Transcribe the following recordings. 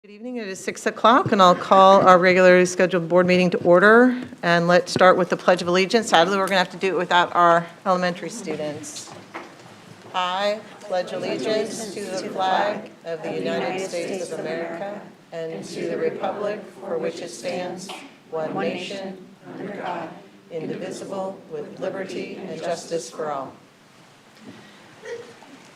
Good evening. It is 6 o'clock, and I'll call our regularly scheduled board meeting to order. And let's start with the Pledge of Allegiance. Sadly, we're going to have to do it without our elementary students. I pledge allegiance to the flag of the United States of America and to the republic for which it stands, one nation, under God, indivisible, with liberty and justice for all.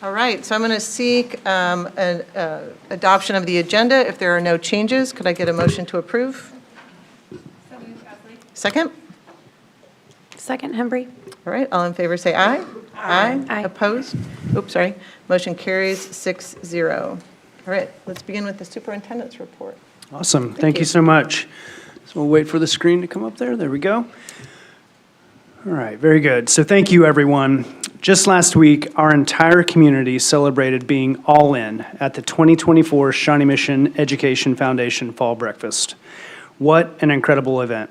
All right, so I'm going to seek adoption of the agenda. If there are no changes, could I get a motion to approve? Second? Second, Hembry. All right, all in favor say aye. Aye. Aye. Opposed? Oops, sorry. Motion carries 6-0. All right, let's begin with the superintendent's report. Awesome. Thank you so much. So we'll wait for the screen to come up there. There we go. All right, very good. So thank you, everyone. Just last week, our entire community celebrated being all in at the 2024 Shawnee Mission Education Foundation Fall Breakfast. What an incredible event.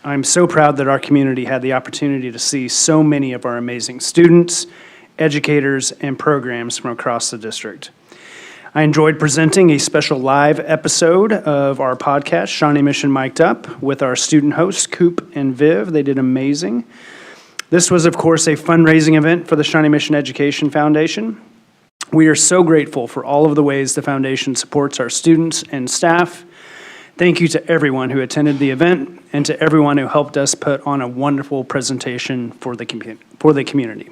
I'm so proud that our community had the opportunity to see so many of our amazing students, educators, and programs from across the district. I enjoyed presenting a special live episode of our podcast, Shawnee Mission Mic'd Up, with our student hosts, Coop and Viv. They did amazing. This was, of course, a fundraising event for the Shawnee Mission Education Foundation. We are so grateful for all of the ways the foundation supports our students and staff. Thank you to everyone who attended the event and to everyone who helped us put on a wonderful presentation for the community.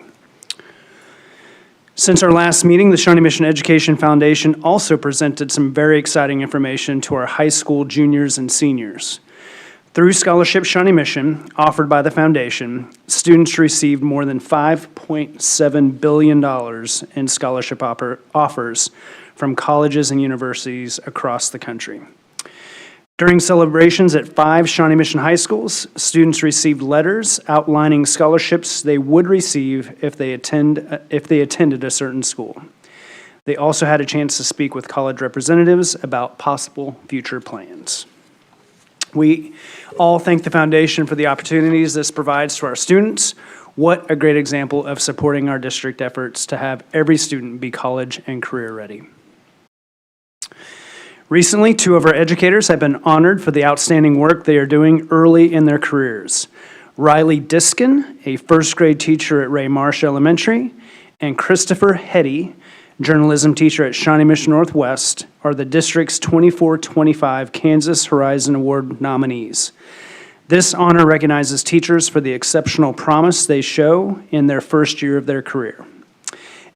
Since our last meeting, the Shawnee Mission Education Foundation also presented some very exciting information to our high school juniors and seniors. Through Scholarship Shawnee Mission, offered by the foundation, students received more than $5.7 billion in scholarship offers from colleges and universities across the country. During celebrations at 5 Shawnee Mission high schools, students received letters outlining scholarships they would receive if they attended a certain school. They also had a chance to speak with college representatives about possible future plans. We all thank the foundation for the opportunities this provides to our students. What a great example of supporting our district efforts to have every student be college and career ready. Recently, 2 of our educators have been honored for the outstanding work they are doing early in their careers. Riley Diskin, a first grade teacher at Ray Marsh Elementary, and Christopher Hetty, journalism teacher at Shawnee Mission Northwest, are the district's 24-25 Kansas Horizon Award nominees. This honor recognizes teachers for the exceptional promise they show in their first year of their career.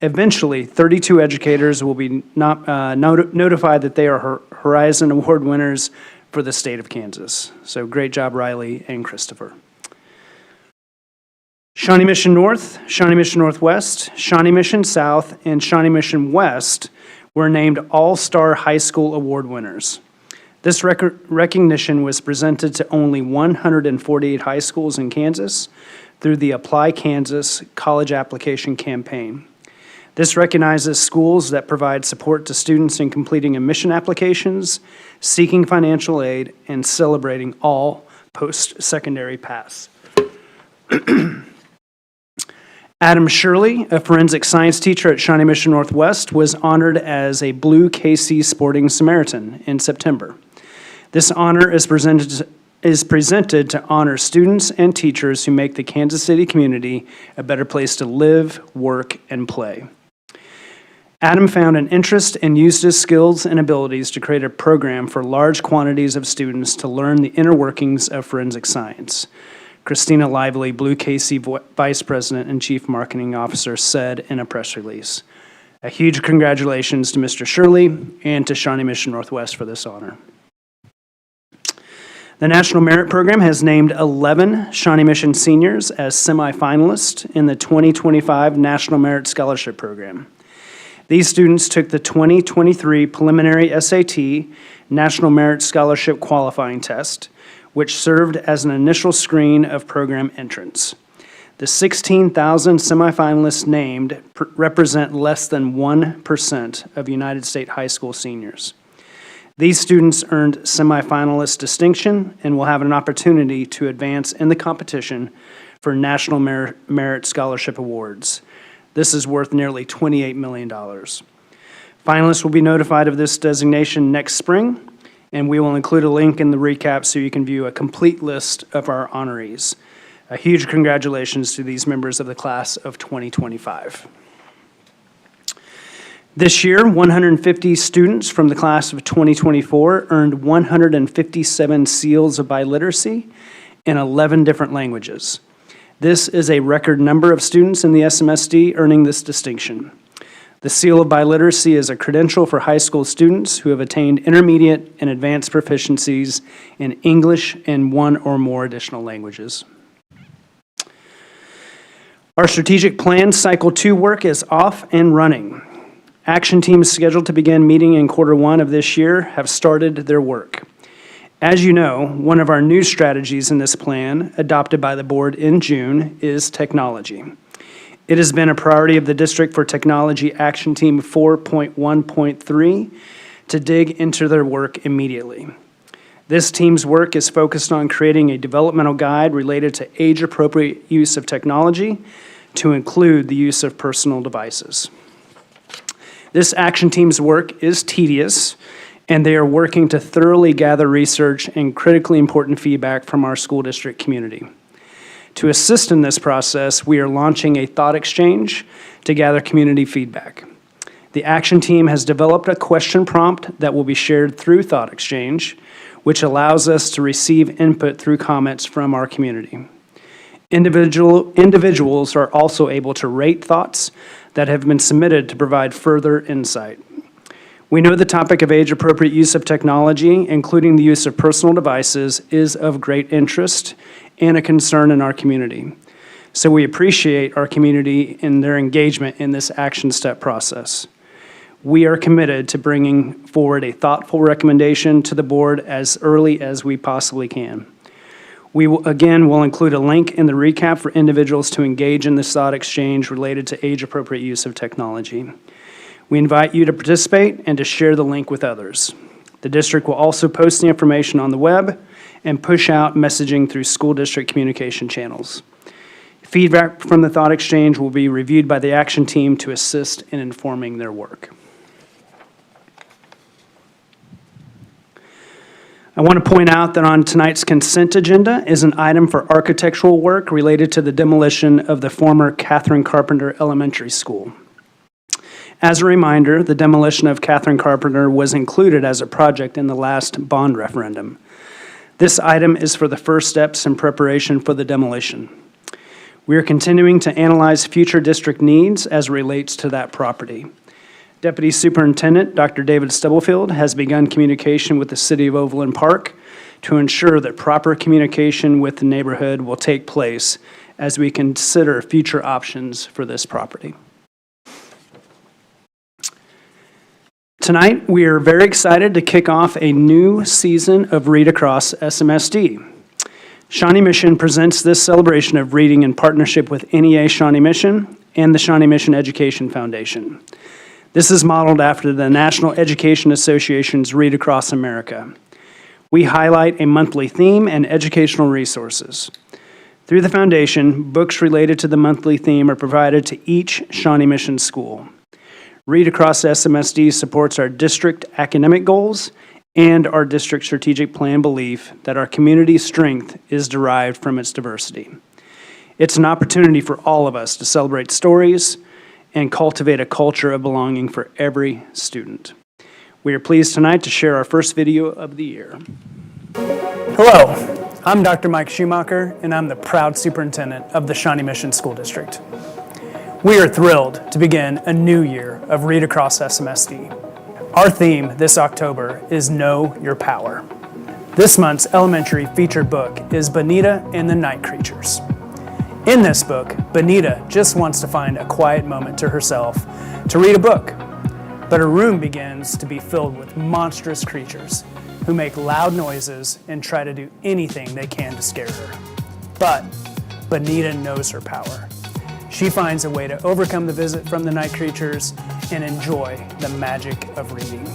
Eventually, 32 educators will be notified that they are Horizon Award winners for the state of Kansas. So great job, Riley and Christopher. Shawnee Mission North, Shawnee Mission Northwest, Shawnee Mission South, and Shawnee Mission West were named All-Star High School Award winners. This recognition was presented to only 148 high schools in Kansas through the Apply Kansas College Application Campaign. This recognizes schools that provide support to students in completing admission applications, seeking financial aid, and celebrating all post-secondary pass. Adam Shirley, a forensic science teacher at Shawnee Mission Northwest, was honored as a Blue KC Sporting Samaritan in September. This honor is presented to honor students and teachers who make the Kansas City community a better place to live, work, and play. Adam found an interest and used his skills and abilities to create a program for large quantities of students to learn the inner workings of forensic science. Christina Lively, Blue KC Vice President and Chief Marketing Officer, said in a press release. A huge congratulations to Mr. Shirley and to Shawnee Mission Northwest for this honor. The National Merit Program has named 11 Shawnee Mission seniors as semifinalists in the 2025 National Merit Scholarship Program. These students took the 2023 preliminary SAT National Merit Scholarship Qualifying Test, which served as an initial screen of program entrance. The 16,000 semifinalists named represent less than 1% of United States high school seniors. These students earned semifinalist distinction and will have an opportunity to advance in the competition for National Merit Scholarship Awards. This is worth nearly $28 million. Finalists will be notified of this designation next spring, and we will include a link in the recap so you can view a complete list of our honorees. A huge congratulations to these members of the class of 2025. This year, 150 students from the class of 2024 earned 157 seals of biliteracy in 11 different languages. This is a record number of students in the SMSD earning this distinction. The Seal of Biliteracy is a credential for high school students who have attained intermediate and advanced proficiencies in English and one or more additional languages. Our strategic plan Cycle 2 work is off and running. Action teams scheduled to begin meeting in Q1 of this year have started their work. As you know, one of our new strategies in this plan, adopted by the board in June, is technology. It has been a priority of the District for Technology Action Team 4.1.3 to dig into their work immediately. This team's work is focused on creating a developmental guide related to age-appropriate use of technology to include the use of personal devices. This action team's work is tedious, and they are working to thoroughly gather research and critically important feedback from our school district community. To assist in this process, we are launching a thought exchange to gather community feedback. The action team has developed a question prompt that will be shared through Thought Exchange, which allows us to receive input through comments from our community. Individuals are also able to rate thoughts that have been submitted to provide further insight. We know the topic of age-appropriate use of technology, including the use of personal devices, is of great interest and a concern in our community. So we appreciate our community and their engagement in this action step process. We are committed to bringing forward a thoughtful recommendation to the board as early as we possibly can. We will include a link in the recap for individuals to engage in this thought exchange related to age-appropriate use of technology. We invite you to participate and to share the link with others. The district will also post the information on the web and push out messaging through school district communication channels. Feedback from the thought exchange will be reviewed by the action team to assist in informing their work. I want to point out that on tonight's consent agenda is an item for architectural work related to the demolition of the former Catherine Carpenter Elementary School. As a reminder, the demolition of Catherine Carpenter was included as a project in the last bond referendum. This item is for the first steps in preparation for the demolition. We are continuing to analyze future district needs as it relates to that property. Deputy Superintendent Dr. David Stubblefield has begun communication with the City of Overland Park to ensure that proper communication with the neighborhood will take place as we consider future options for this property. Tonight, we are very excited to kick off a new season of Read Across SMSD. Shawnee Mission presents this celebration of reading in partnership with NEA Shawnee Mission and the Shawnee Mission Education Foundation. This is modeled after the National Education Association's Read Across America. We highlight a monthly theme and educational resources. Through the foundation, books related to the monthly theme are provided to each Shawnee Mission school. Read Across SMSD supports our district academic goals and our district strategic plan belief that our community's strength is derived from its diversity. It's an opportunity for all of us to celebrate stories and cultivate a culture of belonging for every student. We are pleased tonight to share our first video of the year. Hello, I'm Dr. Mike Schumacher, and I'm the proud superintendent of the Shawnee Mission School District. We are thrilled to begin a new year of Read Across SMSD. Our theme this October is Know Your Power. This month's elementary featured book is Bonita and the Night Creatures. In this book, Bonita just wants to find a quiet moment to herself to read a book, but her room begins to be filled with monstrous creatures who make loud noises and try to do anything they can to scare her. But Bonita knows her power. She finds a way to overcome the visit from the night creatures and enjoy the magic of reading.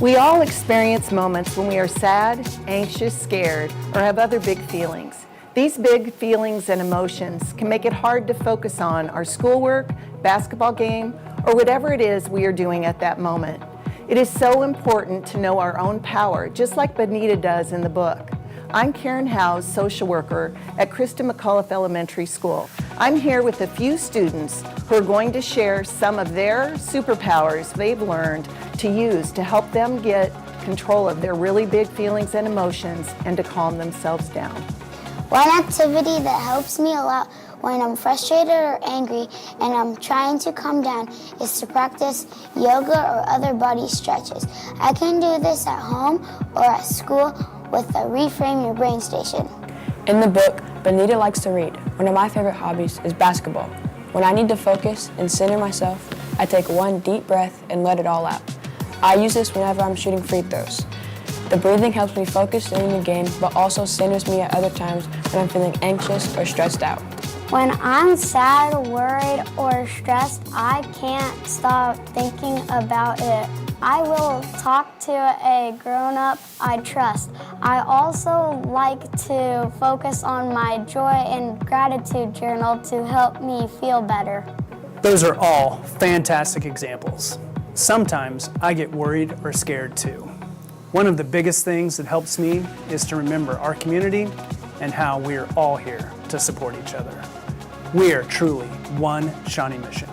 We all experience moments when we are sad, anxious, scared, or have other big feelings. These big feelings and emotions can make it hard to focus on our schoolwork, basketball game, or whatever it is we are doing at that moment. It is so important to know our own power, just like Benita does in the book. I'm Karen Howes, social worker at Krista McAuliffe Elementary School. I'm here with a few students who are going to share some of their superpowers they've learned to use to help them get control of their really big feelings and emotions and to calm themselves down. One activity that helps me a lot when I'm frustrated or angry and I'm trying to calm down is to practice yoga or other body stretches. I can do this at home or at school with the Reframe Your Brain station. In the book, Benita likes to read. One of my favorite hobbies is basketball. When I need to focus and center myself, I take one deep breath and let it all out. I use this whenever I'm shooting free throws. The breathing helps me focus during the game, but also centers me at other times when I'm feeling anxious or stressed out. When I'm sad, worried, or stressed, I can't stop thinking about it. I will talk to a grown-up I trust. I also like to focus on my joy and gratitude journal to help me feel better. Those are all fantastic examples. Sometimes I get worried or scared too. One of the biggest things that helps me is to remember our community and how we're all here to support each other. We are truly one Shawnee mission.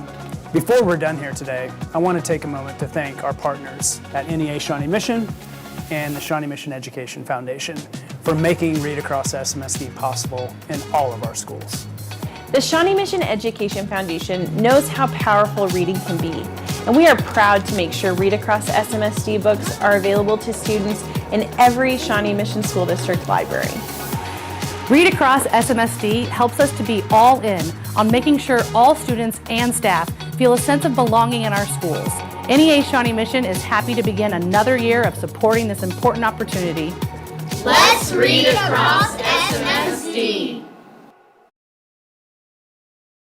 Before we're done here today, I want to take a moment to thank our partners at NEA Shawnee Mission and the Shawnee Mission Education Foundation for making Read Across SMSD possible in all of our schools. The Shawnee Mission Education Foundation knows how powerful reading can be, and we are proud to make sure Read Across SMSD books are available to students in every Shawnee Mission School District library. Read Across SMSD helps us to be all in on making sure all students and staff feel a sense of belonging in our schools. NEA Shawnee Mission is happy to begin another year of supporting this important opportunity. Let's read across SMSD.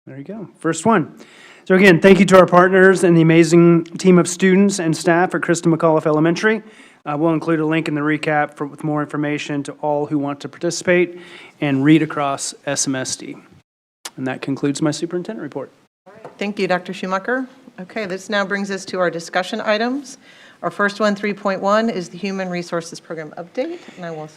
There you go, first one. So again, thank you to our partners and the amazing team of students and staff at Krista McAuliffe Elementary. We'll include a link in the recap with more information to all who want to participate and read across SMSD. And that concludes my superintendent report. Thank you, Dr. Schumacher. Okay, this now brings us to our discussion items. Our first one, 3.1, is the Human Resources Program update, and I will.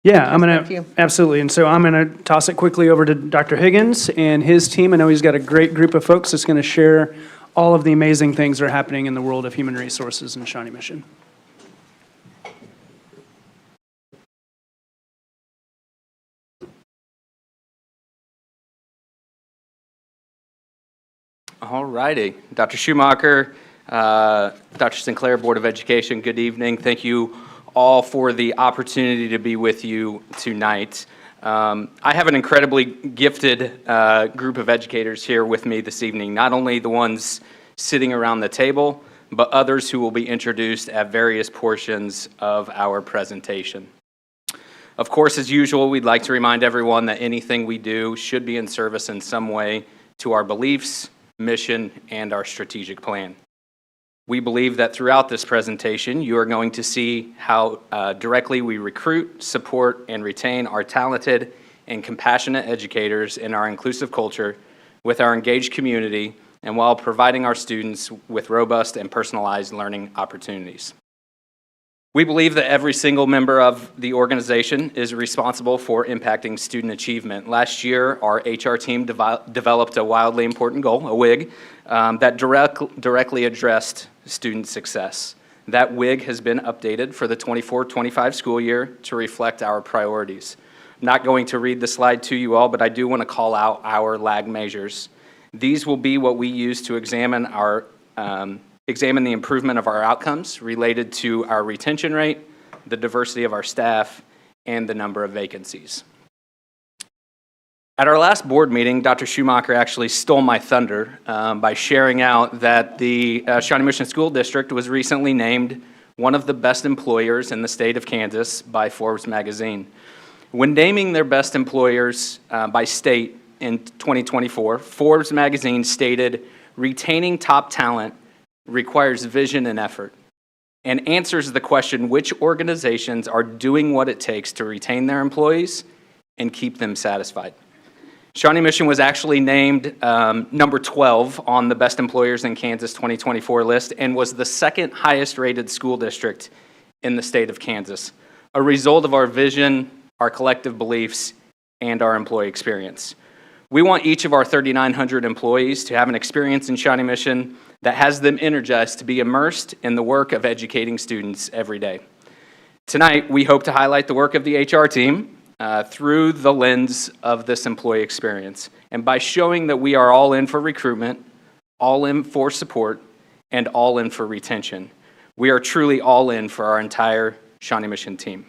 Yeah, absolutely. And so I'm going to toss it quickly over to Dr. Higgins and his team. I know he's got a great group of folks that's going to share all of the amazing things that are happening in the world of human resources in Shawnee Mission. All righty. Dr. Schumacher, Dr. Sinclair, Board of Education, good evening. Thank you all for the opportunity to be with you tonight. I have an incredibly gifted group of educators here with me this evening, not only the ones sitting around the table, but others who will be introduced at various portions of our presentation. Of course, as usual, we'd like to remind everyone that anything we do should be in service in some way to our beliefs, mission, and our strategic plan. We believe that throughout this presentation, you are going to see how directly we recruit, support, and retain our talented and compassionate educators in our inclusive culture with our engaged community, and while providing our students with robust and personalized learning opportunities. We believe that every single member of the organization is responsible for impacting student achievement. Last year, our HR team developed a wildly important goal, a WIG, that directly addressed student success. That WIG has been updated for the 24-25 school year to reflect our priorities. I'm not going to read the slide to you all, but I do want to call out our lag measures. These will be what we use to examine the improvement of our outcomes related to our retention rate, the diversity of our staff, and the number of vacancies. At our last board meeting, Dr. Schumacher actually stole my thunder by sharing out that the Shawnee Mission School District was recently named one of the best employers in the state of Kansas by Forbes magazine. When naming their best employers by state in 2024, Forbes magazine stated, "Retaining top talent requires vision and effort, and answers the question which organizations are doing what it takes to retain their employees and keep them satisfied." Shawnee Mission was actually named number 12 on the Best Employers in Kansas 2024 list and was the second highest rated school district in the state of Kansas, a result of our vision, our collective beliefs, and our employee experience. We want each of our 3,900 employees to have an experience in Shawnee Mission that has them energized to be immersed in the work of educating students every day. Tonight, we hope to highlight the work of the HR team through the lens of this employee experience, and by showing that we are all in for recruitment, all in for support, and all in for retention. We are truly all in for our entire Shawnee Mission team.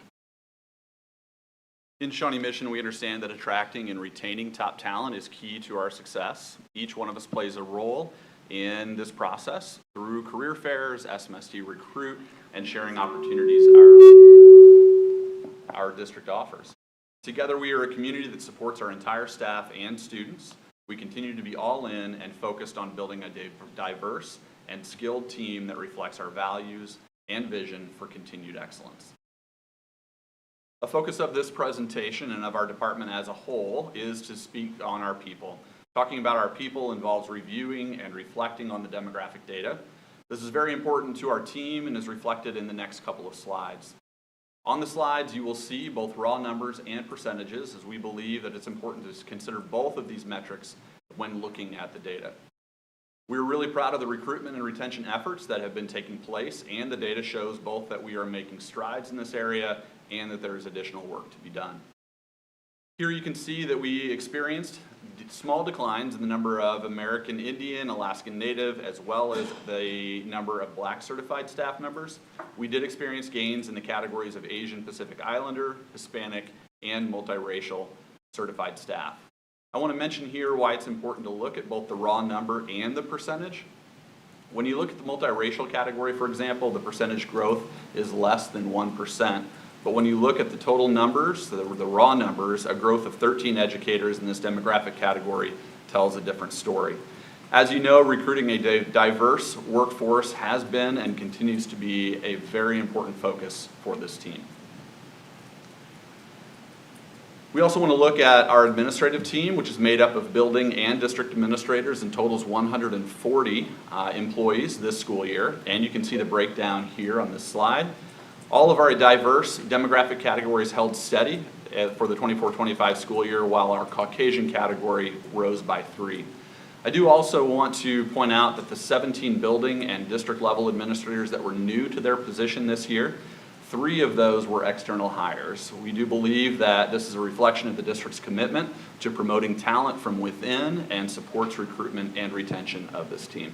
In Shawnee Mission, we understand that attracting and retaining top talent is key to our success. Each one of us plays a role in this process through career fairs, SMSD Recruit, and sharing opportunities our district offers. Together, we are a community that supports our entire staff and students. We continue to be all in and focused on building a diverse and skilled team that reflects our values and vision for continued excellence. A focus of this presentation and of our department as a whole is to speak on our people. Talking about our people involves reviewing and reflecting on the demographic data. This is very important to our team and is reflected in the next couple of slides. On the slides, you will see both raw numbers and percentages, as we believe that it's important to consider both of these metrics when looking at the data. We're really proud of the recruitment and retention efforts that have been taking place, and the data shows both that we are making strides in this area and that there is additional work to be done. Here you can see that we experienced small declines in the number of American Indian, Alaskan Native, as well as the number of Black certified staff members. We did experience gains in the categories of Asian Pacific Islander, Hispanic, and multiracial certified staff. I want to mention here why it's important to look at both the raw number and the percentage. When you look at the multiracial category, for example, the percentage growth is less than 1%. But when you look at the total numbers, the raw numbers, a growth of 13 educators in this demographic category tells a different story. As you know, recruiting a diverse workforce has been and continues to be a very important focus for this team. We also want to look at our administrative team, which is made up of building and district administrators and totals 140 employees this school year. And you can see the breakdown here on this slide. All of our diverse demographic categories held steady for the 24-25 school year, while our Caucasian category rose by 3. I do also want to point out that the 17 building and district level administrators that were new to their position this year, 3 of those were external hires. We do believe that this is a reflection of the district's commitment to promoting talent from within and supports recruitment and retention of this team.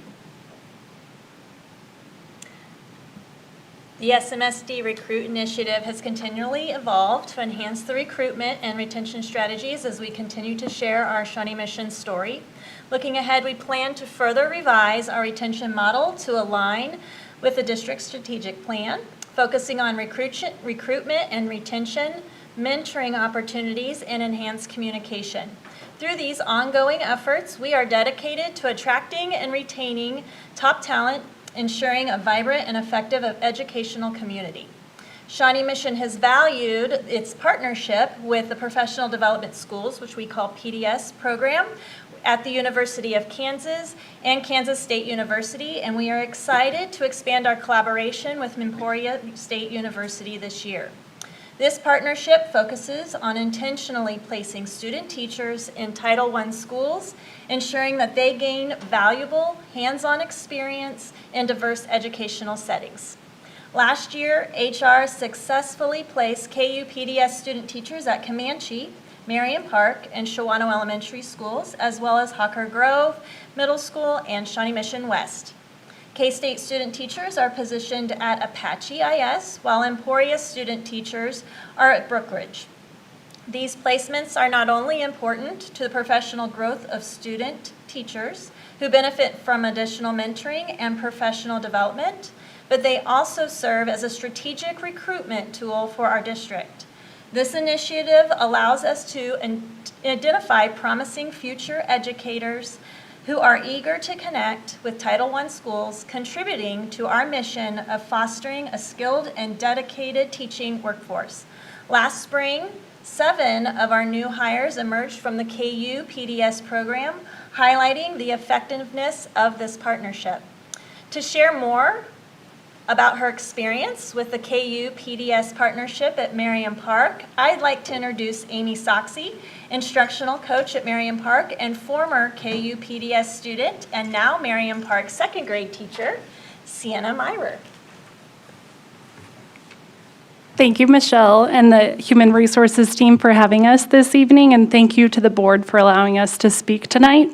The SMSD Recruit Initiative has continually evolved to enhance the recruitment and retention strategies as we continue to share our Shawnee Mission story. Looking ahead, we plan to further revise our retention model to align with the district's strategic plan, focusing on recruitment and retention, mentoring opportunities, and enhanced communication. Through these ongoing efforts, we are dedicated to attracting and retaining top talent, ensuring a vibrant and effective educational community. Shawnee Mission has valued its partnership with the Professional Development Schools, which we call PDS program, at the University of Kansas and Kansas State University, and we are excited to expand our collaboration with Emporia State University this year. This partnership focuses on intentionally placing student teachers in Title I schools, ensuring that they gain valuable hands-on experience in diverse educational settings. Last year, HR successfully placed KU PDS student teachers at Comanche, Marion Park, and Shawnee Elementary Schools, as well as Hawker Grove Middle School and Shawnee Mission West. K-State student teachers are positioned at Apache IS, while Emporia student teachers are at Brookridge. These placements are not only important to the professional growth of student teachers who benefit from additional mentoring and professional development, but they also serve as a strategic recruitment tool for our district. This initiative allows us to identify promising future educators who are eager to connect with Title I schools, contributing to our mission of fostering a skilled and dedicated teaching workforce. Last spring, 7 of our new hires emerged from the KU PDS program, highlighting the effectiveness of this partnership. To share more about her experience with the KU PDS partnership at Merriam Park, I'd like to introduce Amy Soxie, instructional coach at Merriam Park and former KU PDS student and now Merriam Park second grade teacher, Sienna Myrer. Thank you, Michelle, and the Human Resources team for having us this evening, and thank you to the board for allowing us to speak tonight.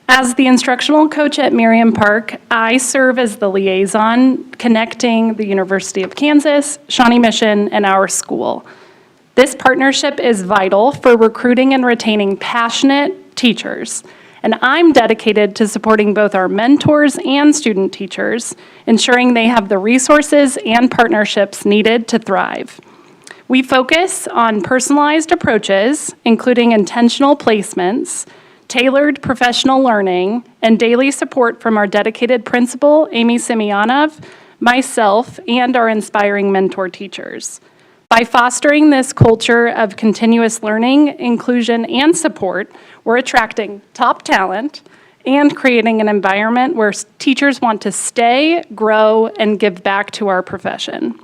As the instructional coach at Merriam Park, I serve as the liaison connecting the University of Kansas, Shawnee Mission, and our school. This partnership is vital for recruiting and retaining passionate teachers, and I'm dedicated to supporting both our mentors and student teachers, ensuring they have the resources and partnerships needed to thrive. We focus on personalized approaches, including intentional placements, tailored professional learning, and daily support from our dedicated principal, Amy Semyonov, myself, and our inspiring mentor teachers. By fostering this culture of continuous learning, inclusion, and support, we're attracting top talent and creating an environment where teachers want to stay, grow, and give back to our profession.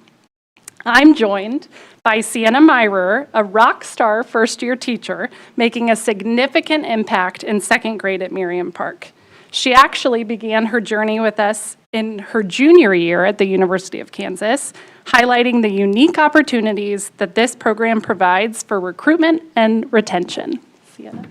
I'm joined by Sienna Myrer, a rock star first-year teacher, making a significant impact in second grade at Merriam Park. She actually began her journey with us in her junior year at the University of Kansas, highlighting the unique opportunities that this program provides for recruitment and retention. Sienna.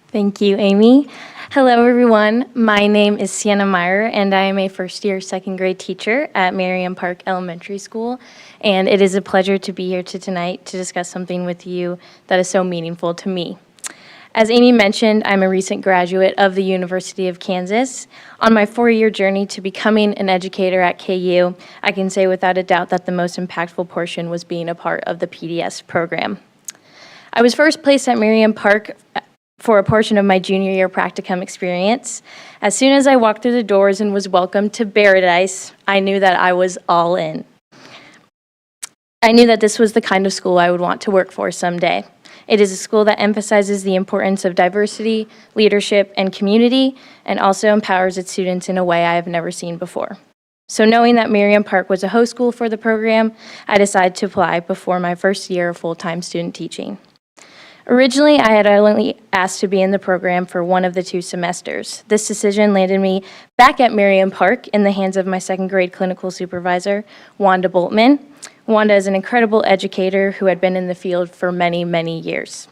Thank you, Amy. Hello, everyone. My name is Sienna Myrer, and I am a first-year second grade teacher at Merriam Park Elementary School, and it is a pleasure to be here tonight to discuss something with you that is so meaningful to me. As Amy mentioned, I'm a recent graduate of the University of Kansas. On my 4-year journey to becoming an educator at KU, I can say without a doubt that the most impactful portion was being a part of the PDS program. I was first placed at Merriam Park for a portion of my junior year practicum experience. As soon as I walked through the doors and was welcomed to Paradise, I knew that I was all in. I knew that this was the kind of school I would want to work for someday. It is a school that emphasizes the importance of diversity, leadership, and community, and also empowers its students in a way I have never seen before. So knowing that Merriam Park was a host school for the program, I decided to apply before my first year of full-time student teaching. Originally, I had only asked to be in the program for one of the 2 semesters. This decision landed me back at Merriam Park in the hands of my second grade clinical supervisor, Wanda Boltman. Wanda is an incredible educator who had been in the field for many, many years.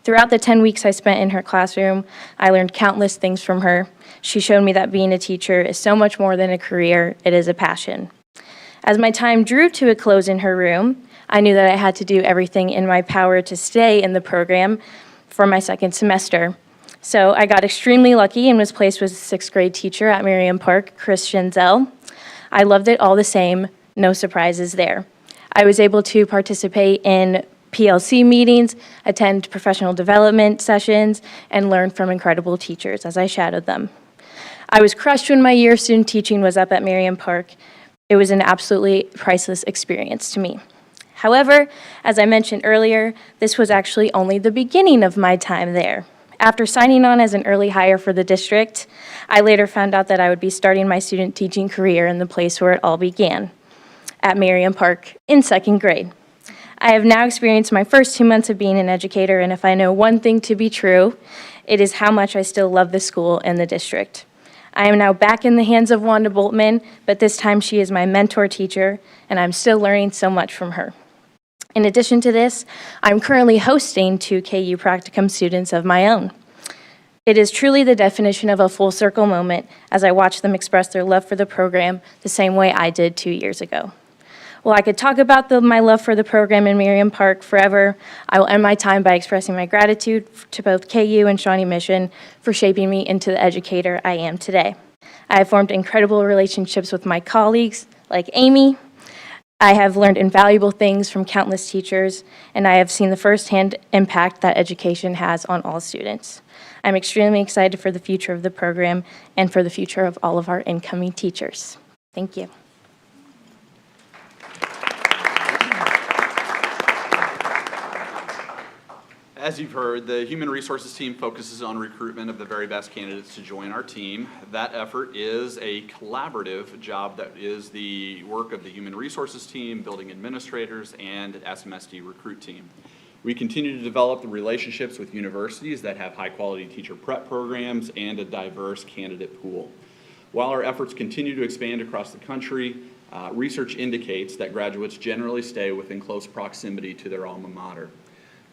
Throughout the 10 weeks I spent in her classroom, I learned countless things from her. She showed me that being a teacher is so much more than a career, it is a passion. As my time drew to a close in her room, I knew that I had to do everything in my power to stay in the program for my second semester. So I got extremely lucky and was placed with a 6th grade teacher at Merriam Park, Chris Schenzel. I loved it all the same, no surprises there. I was able to participate in PLC meetings, attend professional development sessions, and learn from incredible teachers as I shadowed them. I was crushed when my year of student teaching was up at Merriam Park. It was an absolutely priceless experience to me. However, as I mentioned earlier, this was actually only the beginning of my time there. After signing on as an early hire for the district, I later found out that I would be starting my student teaching career in the place where it all began, at Merriam Park in second grade. I have now experienced my first 2 months of being an educator, and if I know one thing to be true, it is how much I still love the school and the district. I am now back in the hands of Wanda Boltman, but this time she is my mentor teacher, and I'm still learning so much from her. In addition to this, I'm currently hosting 2 KU practicum students of my own. It is truly the definition of a full circle moment as I watch them express their love for the program the same way I did 2 years ago. While I could talk about my love for the program in Merriam Park forever, I will end my time by expressing my gratitude to both KU and Shawnee Mission for shaping me into the educator I am today. I have formed incredible relationships with my colleagues, like Amy. I have learned invaluable things from countless teachers, and I have seen the firsthand impact that education has on all students. I'm extremely excited for the future of the program and for the future of all of our incoming teachers. Thank you. As you've heard, the Human Resources team focuses on recruitment of the very best candidates to join our team. That effort is a collaborative job that is the work of the Human Resources team, building administrators, and SMSD recruit team. We continue to develop the relationships with universities that have high-quality teacher prep programs and a diverse candidate pool. While our efforts continue to expand across the country, research indicates that graduates generally stay within close proximity to their alma mater.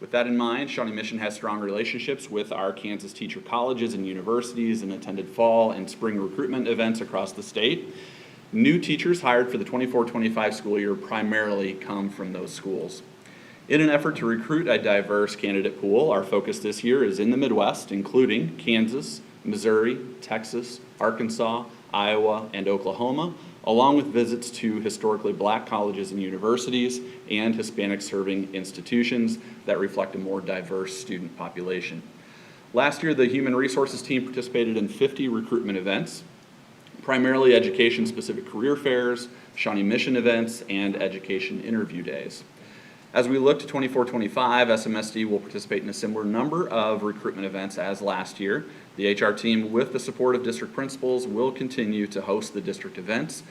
With that in mind, Shawnee Mission has strong relationships with our Kansas teacher colleges and universities and attended fall and spring recruitment events across the state. New teachers hired for the 24-25 school year primarily come from those schools. In an effort to recruit a diverse candidate pool, our focus this year is in the Midwest, including Kansas, Missouri, Texas, Arkansas, Iowa, and Oklahoma, along with visits to historically black colleges and universities and Hispanic-serving institutions that reflect a more diverse student population. Last year, the Human Resources team participated in 50 recruitment events, primarily education-specific career fairs, Shawnee Mission events, and education interview days. As we look to 24-25, SMSD will participate in a similar number of recruitment events as last year. The HR team, with the support of district principals, will continue to host the district events,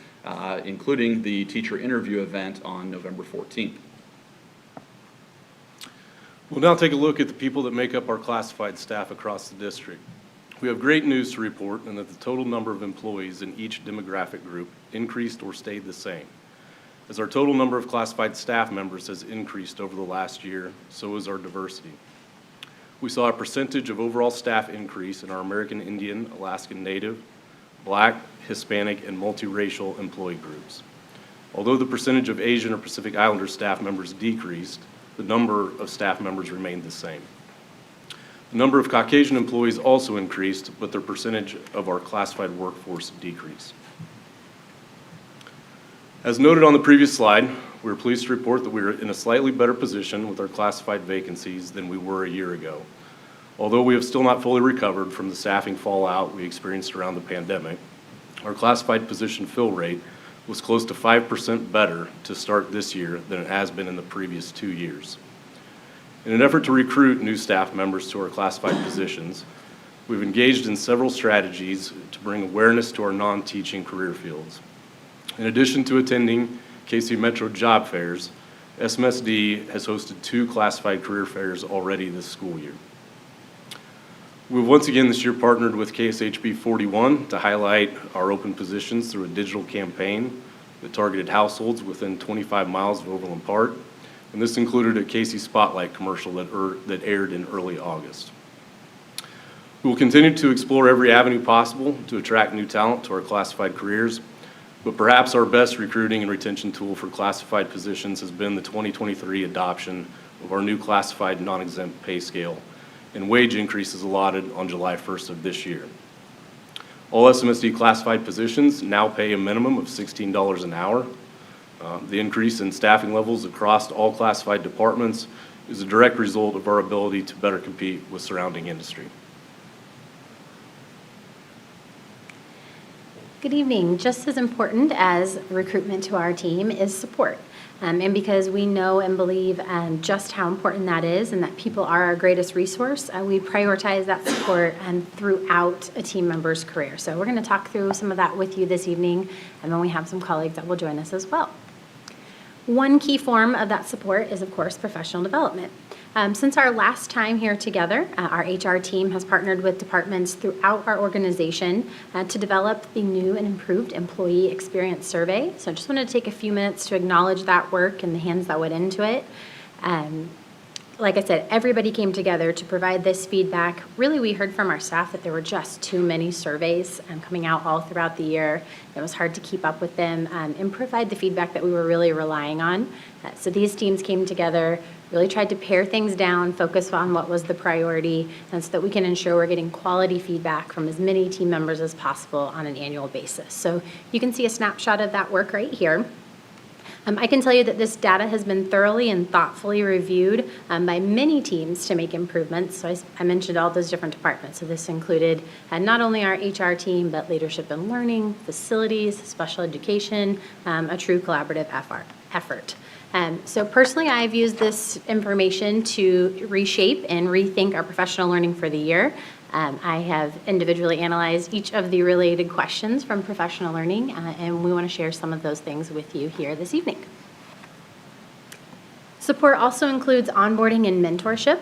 including the teacher interview event on November 14th. We'll now take a look at the people that make up our classified staff across the district. We have great news to report in that the total number of employees in each demographic group increased or stayed the same. As our total number of classified staff members has increased over the last year, so has our diversity. We saw a percentage of overall staff increase in our American Indian, Alaskan Native, Black, Hispanic, and multiracial employee groups. Although the percentage of Asian or Pacific Islander staff members decreased, the number of staff members remained the same. The number of Caucasian employees also increased, but their percentage of our classified workforce decreased. As noted on the previous slide, we're pleased to report that we are in a slightly better position with our classified vacancies than we were a year ago. Although we have still not fully recovered from the staffing fallout we experienced around the pandemic, our classified position fill rate was close to 5% better to start this year than it has been in the previous 2 years. In an effort to recruit new staff members to our classified positions, we've engaged in several strategies to bring awareness to our non-teaching career fields. In addition to attending KC Metro job fairs, SMSD has hosted 2 classified career fairs already this school year. We've once again this year partnered with KSHB 41 to highlight our open positions through a digital campaign that targeted households within 25 miles of Overland Park, and this included a KC Spotlight commercial that aired in early August. We will continue to explore every avenue possible to attract new talent to our classified careers, but perhaps our best recruiting and retention tool for classified positions has been the 2023 adoption of our new classified non-exempt pay scale and wage increases allotted on July 1st of this year. All SMSD classified positions now pay a minimum of $16 an hour. The increase in staffing levels across all classified departments is a direct result of our ability to better compete with surrounding industry. Good evening. Just as important as recruitment to our team is support. And because we know and believe just how important that is and that people are our greatest resource, we prioritize that support throughout a team member's career. So we're going to talk through some of that with you this evening, and then we have some colleagues that will join us as well. One key form of that support is, of course, professional development. Since our last time here together, our HR team has partnered with departments throughout our organization to develop the new and improved employee experience survey. So I just wanted to take a few minutes to acknowledge that work and the hands that went into it. Like I said, everybody came together to provide this feedback. Really, we heard from our staff that there were just too many surveys coming out all throughout the year. It was hard to keep up with them and provide the feedback that we were really relying on. So these teams came together, really tried to pare things down, focus on what was the priority, and so that we can ensure we're getting quality feedback from as many team members as possible on an annual basis. So you can see a snapshot of that work right here. I can tell you that this data has been thoroughly and thoughtfully reviewed by many teams to make improvements. So I mentioned all those different departments. So this included not only our HR team, but leadership and learning, facilities, special education, a true collaborative effort. So personally, I've used this information to reshape and rethink our professional learning for the year. I have individually analyzed each of the related questions from professional learning, and we want to share some of those things with you here this evening. Support also includes onboarding and mentorship.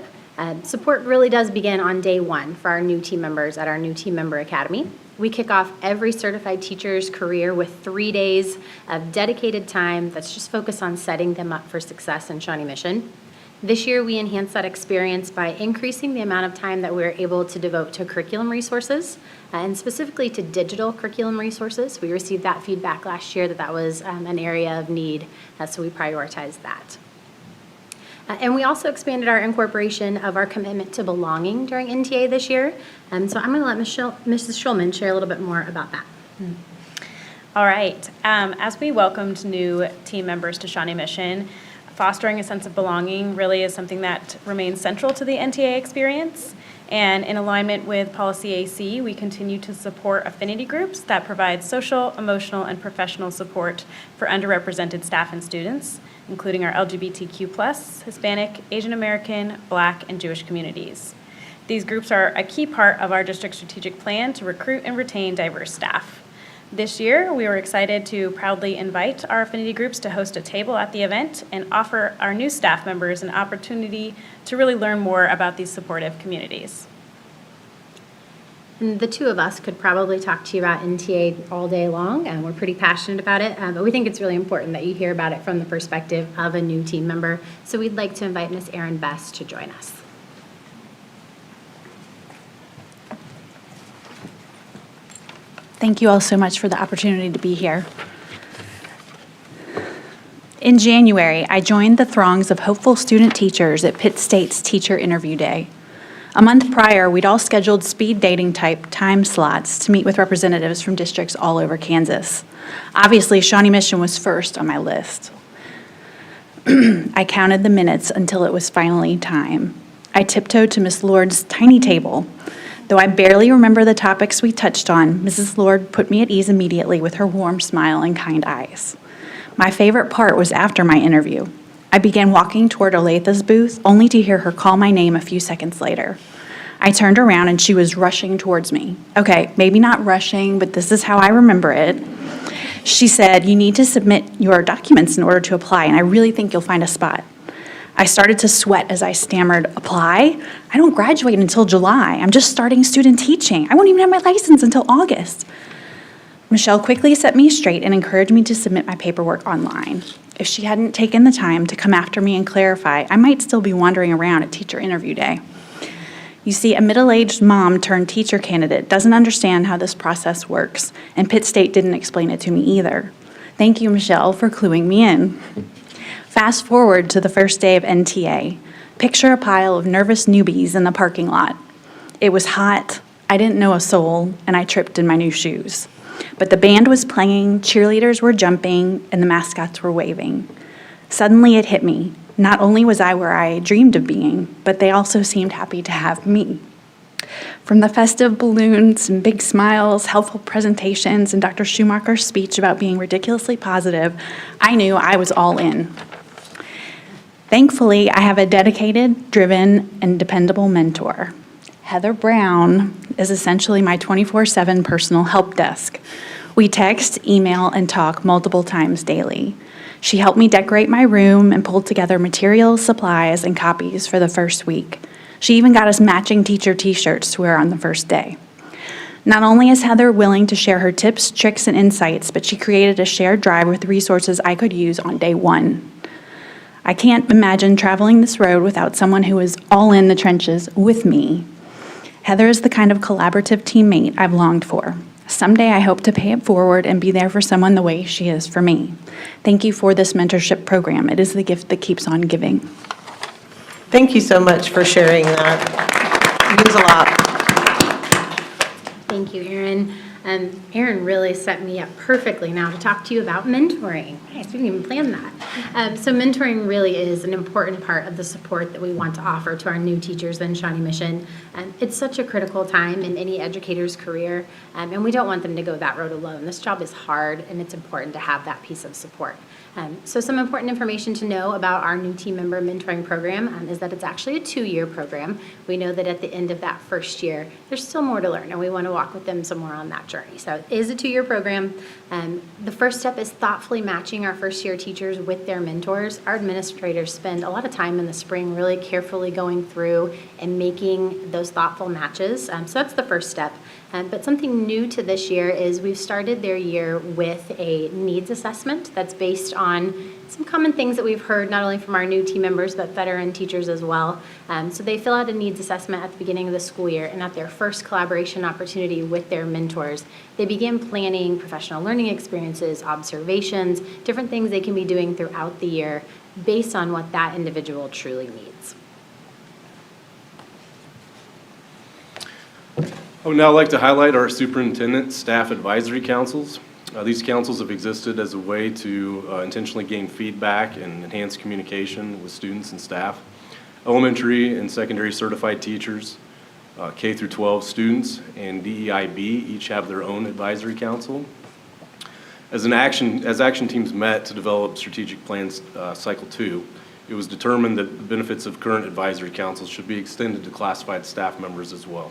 Support really does begin on day one for our new team members at our new Team Member Academy. We kick off every certified teacher's career with 3 days of dedicated time that's just focused on setting them up for success in Shawnee Mission. This year, we enhanced that experience by increasing the amount of time that we're able to devote to curriculum resources, and specifically to digital curriculum resources. We received that feedback last year that was an area of need, so we prioritized that. And we also expanded our incorporation of our commitment to belonging during NTA this year. So I'm going to let Mrs. Schulman share a little bit more about that. All right. As we welcomed new team members to Shawnee Mission, fostering a sense of belonging really is something that remains central to the NTA experience. And in alignment with Policy AC, we continue to support affinity groups that provide social, emotional, and professional support for underrepresented staff and students, including our LGBTQ+, Hispanic, Asian American, Black, and Jewish communities. These groups are a key part of our district strategic plan to recruit and retain diverse staff. This year, we were excited to proudly invite our affinity groups to host a table at the event and offer our new staff members an opportunity to really learn more about these supportive communities. And the two of us could probably talk to you about NTA all day long, and we're pretty passionate about it, but we think it's really important that you hear about it from the perspective of a new team member. So we'd like to invite Ms. Erin Best to join us. Thank you all so much for the opportunity to be here. In January, I joined the throngs of hopeful student teachers at Pitt State's Teacher Interview Day. A month prior, we'd all scheduled speed dating type time slots to meet with representatives from districts all over Kansas. Obviously, Shawnee Mission was first on my list. I counted the minutes until it was finally time. I tiptoed to Miss Lord's tiny table. Though I barely remember the topics we touched on, Mrs. Lord put me at ease immediately with her warm smile and kind eyes. My favorite part was after my interview. I began walking toward Olathe's booth, only to hear her call my name a few seconds later. I turned around and she was rushing towards me. Okay, maybe not rushing, but this is how I remember it. She said, "You need to submit your documents in order to apply, and I really think you'll find a spot." I started to sweat as I stammered, "Apply? I don't graduate until July. I'm just starting student teaching. I won't even have my license until August." Michelle quickly set me straight and encouraged me to submit my paperwork online. If she hadn't taken the time to come after me and clarify, I might still be wandering around at Teacher Interview Day. You see, a middle-aged mom turned teacher candidate doesn't understand how this process works, and Pitt State didn't explain it to me either. Thank you, Michelle, for cluing me in. Fast forward to the first day of NTA. Picture a pile of nervous newbies in the parking lot. It was hot, I didn't know a soul, and I tripped in my new shoes. But the band was playing, cheerleaders were jumping, and the mascots were waving. Suddenly it hit me. Not only was I where I dreamed of being, but they also seemed happy to have me. From the festive balloons and big smiles, helpful presentations, and Dr. Schumacher's speech about being ridiculously positive, I knew I was all in. Thankfully, I have a dedicated, driven, and dependable mentor. Heather Brown is essentially my 24/7 personal help desk. We text, email, and talk multiple times daily. She helped me decorate my room and pulled together materials, supplies, and copies for the first week. She even got us matching teacher t-shirts to wear on the first day. Not only is Heather willing to share her tips, tricks, and insights, but she created a shared drive with resources I could use on day one. I can't imagine traveling this road without someone who is all in the trenches with me. Heather is the kind of collaborative teammate I've longed for. Someday I hope to pay it forward and be there for someone the way she is for me. Thank you for this mentorship program. It is the gift that keeps on giving. Thank you so much for sharing that. It means a lot. Thank you, Erin. Erin really set me up perfectly now to talk to you about mentoring. Nice, we didn't even plan that. So mentoring really is an important part of the support that we want to offer to our new teachers in Shawnee Mission. It's such a critical time in any educator's career, and we don't want them to go that road alone. This job is hard, and it's important to have that piece of support. So some important information to know about our new team member mentoring program is that it's actually a 2-year program. We know that at the end of that first year, there's still more to learn, and we want to walk with them some more on that journey. So it is a 2-year program. The first step is thoughtfully matching our first-year teachers with their mentors. Our administrators spend a lot of time in the spring really carefully going through and making those thoughtful matches. So that's the first step. But something new to this year is we've started their year with a needs assessment that's based on some common things that we've heard not only from our new team members but veteran teachers as well. So they fill out a needs assessment at the beginning of the school year, and at their first collaboration opportunity with their mentors, they begin planning professional learning experiences, observations, different things they can be doing throughout the year based on what that individual truly needs. I would now like to highlight our superintendent staff advisory councils. These councils have existed as a way to intentionally gain feedback and enhance communication with students and staff. Elementary and secondary certified teachers, K through 12 students, and DEIB each have their own advisory council. As action teams met to develop strategic plans cycle 2, it was determined that the benefits of current advisory councils should be extended to classified staff members as well.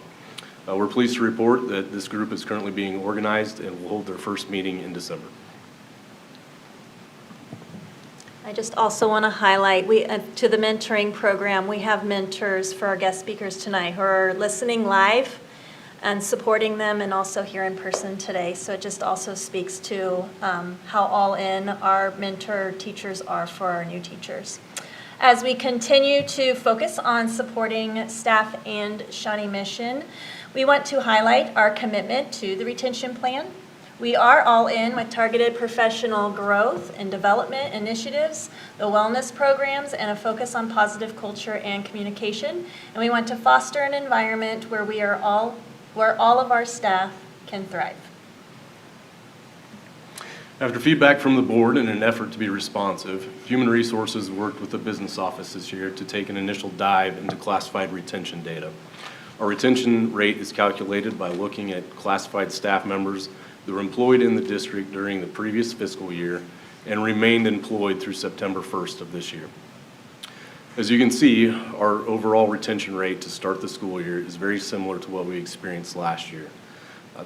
We're pleased to report that this group is currently being organized and will hold their first meeting in December. I just also want to highlight, to the mentoring program, we have mentors for our guest speakers tonight who are listening live and supporting them, and also here in person today. So it just also speaks to how all in our mentor teachers are for our new teachers. As we continue to focus on supporting staff and Shawnee Mission, we want to highlight our commitment to the retention plan. We are all in with targeted professional growth and development initiatives, the wellness programs, and a focus on positive culture and communication. And we want to foster an environment where all of our staff can thrive. After feedback from the board and an effort to be responsive, Human Resources worked with the business office this year to take an initial dive into classified retention data. Our retention rate is calculated by looking at classified staff members that were employed in the district during the previous fiscal year and remained employed through September 1st of this year. As you can see, our overall retention rate to start the school year is very similar to what we experienced last year.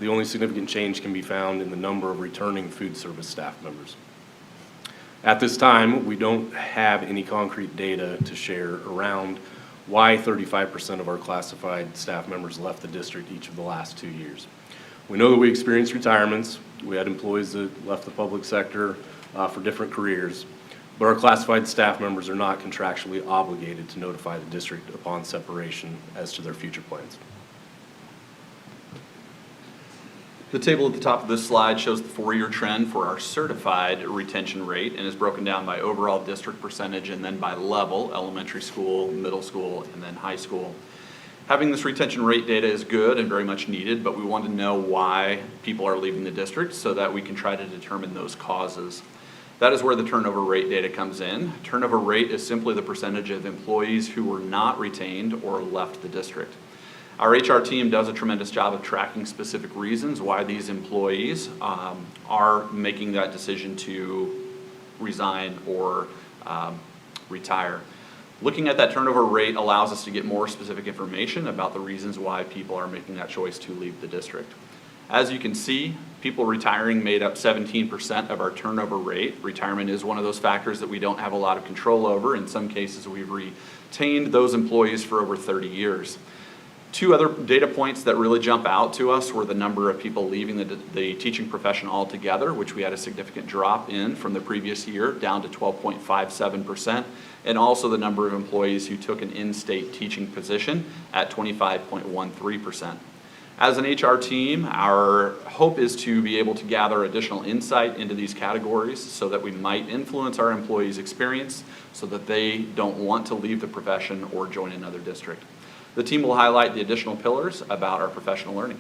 The only significant change can be found in the number of returning food service staff members. At this time, we don't have any concrete data to share around why 35% of our classified staff members left the district each of the last 2 years. We know that we experienced retirements. We had employees that left the public sector for different careers, but our classified staff members are not contractually obligated to notify the district upon separation as to their future plans. The table at the top of this slide shows the 4-year trend for our certified retention rate and is broken down by overall district percentage and then by level, elementary school, middle school, and then high school. Having this retention rate data is good and very much needed, but we want to know why people are leaving the district so that we can try to determine those causes. That is where the turnover rate data comes in. Turnover rate is simply the percentage of employees who were not retained or left the district. Our HR team does a tremendous job of tracking specific reasons why these employees are making that decision to resign or retire. Looking at that turnover rate allows us to get more specific information about the reasons why people are making that choice to leave the district. As you can see, people retiring made up 17% of our turnover rate. Retirement is one of those factors that we don't have a lot of control over. In some cases, we've retained those employees for over 30 years. Two other data points that really jump out to us were the number of people leaving the teaching profession altogether, which we had a significant drop in from the previous year, down to 12.57%, and also the number of employees who took an in-state teaching position at 25.13%. As an HR team, our hope is to be able to gather additional insight into these categories so that we might influence our employees' experience so that they don't want to leave the profession or join another district. The team will highlight the additional pillars about our professional learning.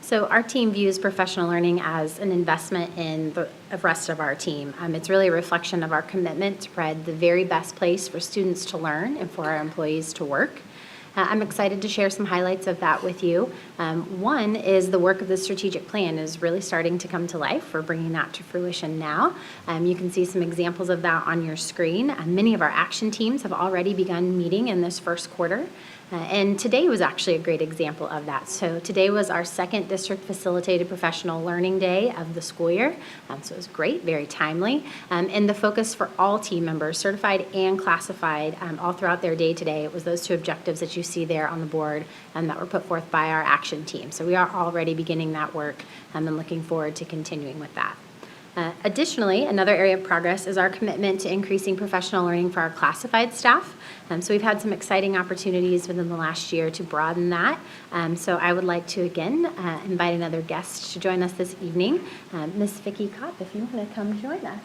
So our team views professional learning as an investment in the rest of our team. It's really a reflection of our commitment to provide the very best place for students to learn and for our employees to work. I'm excited to share some highlights of that with you. One is the work of the strategic plan is really starting to come to life. We're bringing that to fruition now. You can see some examples of that on your screen. Many of our action teams have already begun meeting in this first quarter. And today was actually a great example of that. So today was our second district facilitated professional learning day of the school year. So it was great, very timely. And the focus for all team members, certified and classified, all throughout their day today, it was those two objectives that you see there on the board that were put forth by our action team. So we are already beginning that work and looking forward to continuing with that. Additionally, another area of progress is our commitment to increasing professional learning for our classified staff. So we've had some exciting opportunities within the last year to broaden that. So I would like to again invite another guest to join us this evening, Miss Vicki Kopp, if you want to come join us.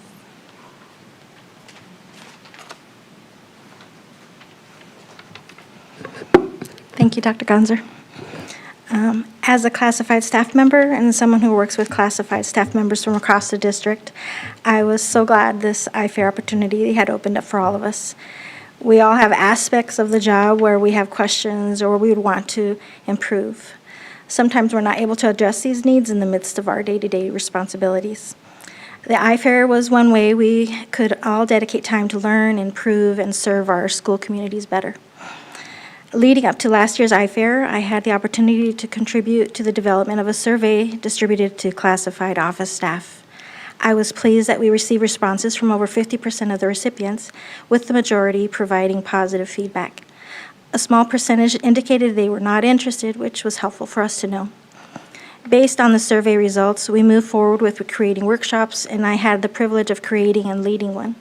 Thank you, Dr. Gonzer. As a classified staff member and someone who works with classified staff members from across the district, I was so glad this iFair opportunity had opened up for all of us. We all have aspects of the job where we have questions or we would want to improve. Sometimes we're not able to address these needs in the midst of our day-to-day responsibilities. The iFair was one way we could all dedicate time to learn, improve, and serve our school communities better. Leading up to last year's iFair, I had the opportunity to contribute to the development of a survey distributed to classified office staff. I was pleased that we received responses from over 50% of the recipients, with the majority providing positive feedback. A small percentage indicated they were not interested, which was helpful for us to know. Based on the survey results, we moved forward with creating workshops, and I had the privilege of creating and leading one.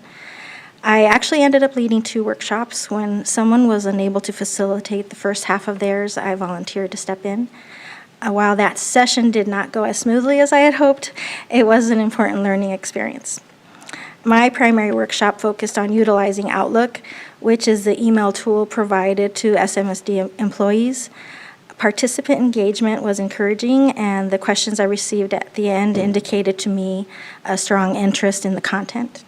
I actually ended up leading 2 workshops. When someone was unable to facilitate the first half of theirs, I volunteered to step in. While that session did not go as smoothly as I had hoped, it was an important learning experience. My primary workshop focused on utilizing Outlook, which is the email tool provided to SMSD employees. Participant engagement was encouraging, and the questions I received at the end indicated to me a strong interest in the content.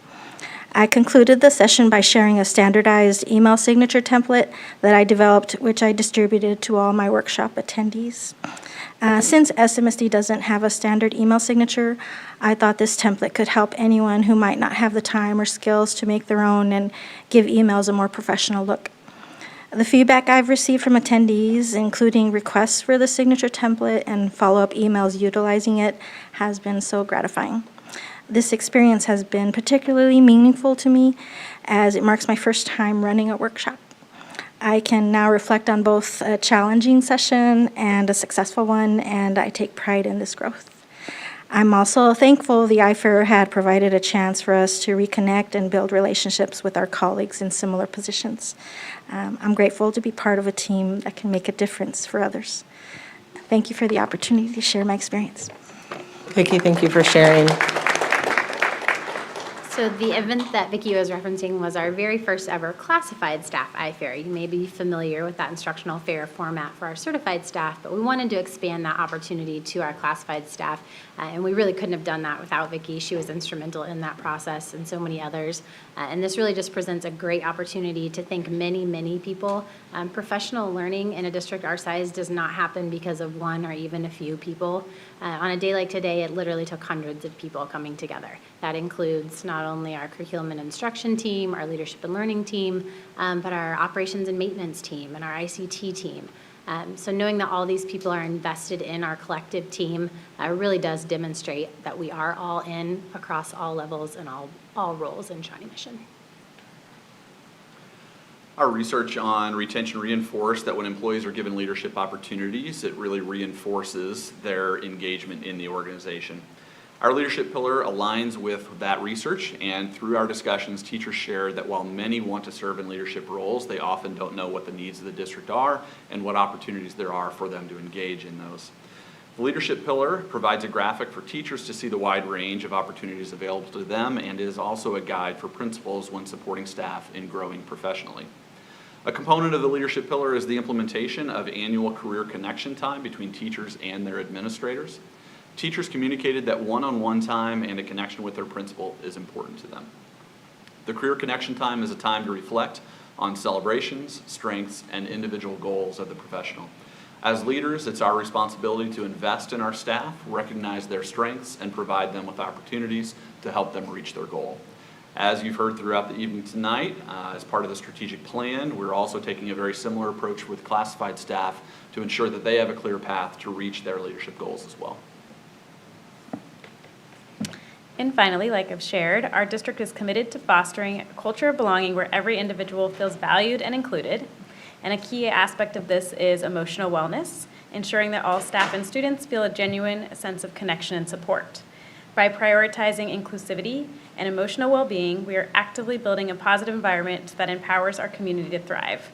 I concluded the session by sharing a standardized email signature template that I developed, which I distributed to all my workshop attendees. Since SMSD doesn't have a standard email signature, I thought this template could help anyone who might not have the time or skills to make their own and give emails a more professional look. The feedback I've received from attendees, including requests for the signature template and follow-up emails utilizing it, has been so gratifying. This experience has been particularly meaningful to me as it marks my first time running a workshop. I can now reflect on both a challenging session and a successful one, and I take pride in this growth. I'm also thankful the iFair had provided a chance for us to reconnect and build relationships with our colleagues in similar positions. I'm grateful to be part of a team that can make a difference for others. Thank you for the opportunity to share my experience. Vicki, thank you for sharing. So the event that Vicki was referencing was our very first ever classified staff iFair. You may be familiar with that instructional fair format for our certified staff, but we wanted to expand that opportunity to our classified staff, and we really couldn't have done that without Vicki. She was instrumental in that process and so many others. And this really just presents a great opportunity to thank many, many people. Professional learning in a district our size does not happen because of one or even a few people. On a day like today, it literally took hundreds of people coming together. That includes not only our curriculum and instruction team, our leadership and learning team, but our operations and maintenance team and our ICT team. So knowing that all these people are invested in our collective team really does demonstrate that we are all in across all levels and all roles in Shawnee Mission. Our research on retention reinforced that when employees are given leadership opportunities, it really reinforces their engagement in the organization. Our leadership pillar aligns with that research, and through our discussions, teachers shared that while many want to serve in leadership roles, they often don't know what the needs of the district are and what opportunities there are for them to engage in those. The leadership pillar provides a graphic for teachers to see the wide range of opportunities available to them, and is also a guide for principals when supporting staff in growing professionally. A component of the leadership pillar is the implementation of annual career connection time between teachers and their administrators. Teachers communicated that one-on-one time and a connection with their principal is important to them. The career connection time is a time to reflect on celebrations, strengths, and individual goals of the professional. As leaders, it's our responsibility to invest in our staff, recognize their strengths, and provide them with opportunities to help them reach their goal. As you've heard throughout the evening tonight, as part of the strategic plan, we're also taking a very similar approach with classified staff to ensure that they have a clear path to reach their leadership goals as well. And finally, like I've shared, our district is committed to fostering a culture of belonging where every individual feels valued and included. And a key aspect of this is emotional wellness, ensuring that all staff and students feel a genuine sense of connection and support. By prioritizing inclusivity and emotional well-being, we are actively building a positive environment that empowers our community to thrive.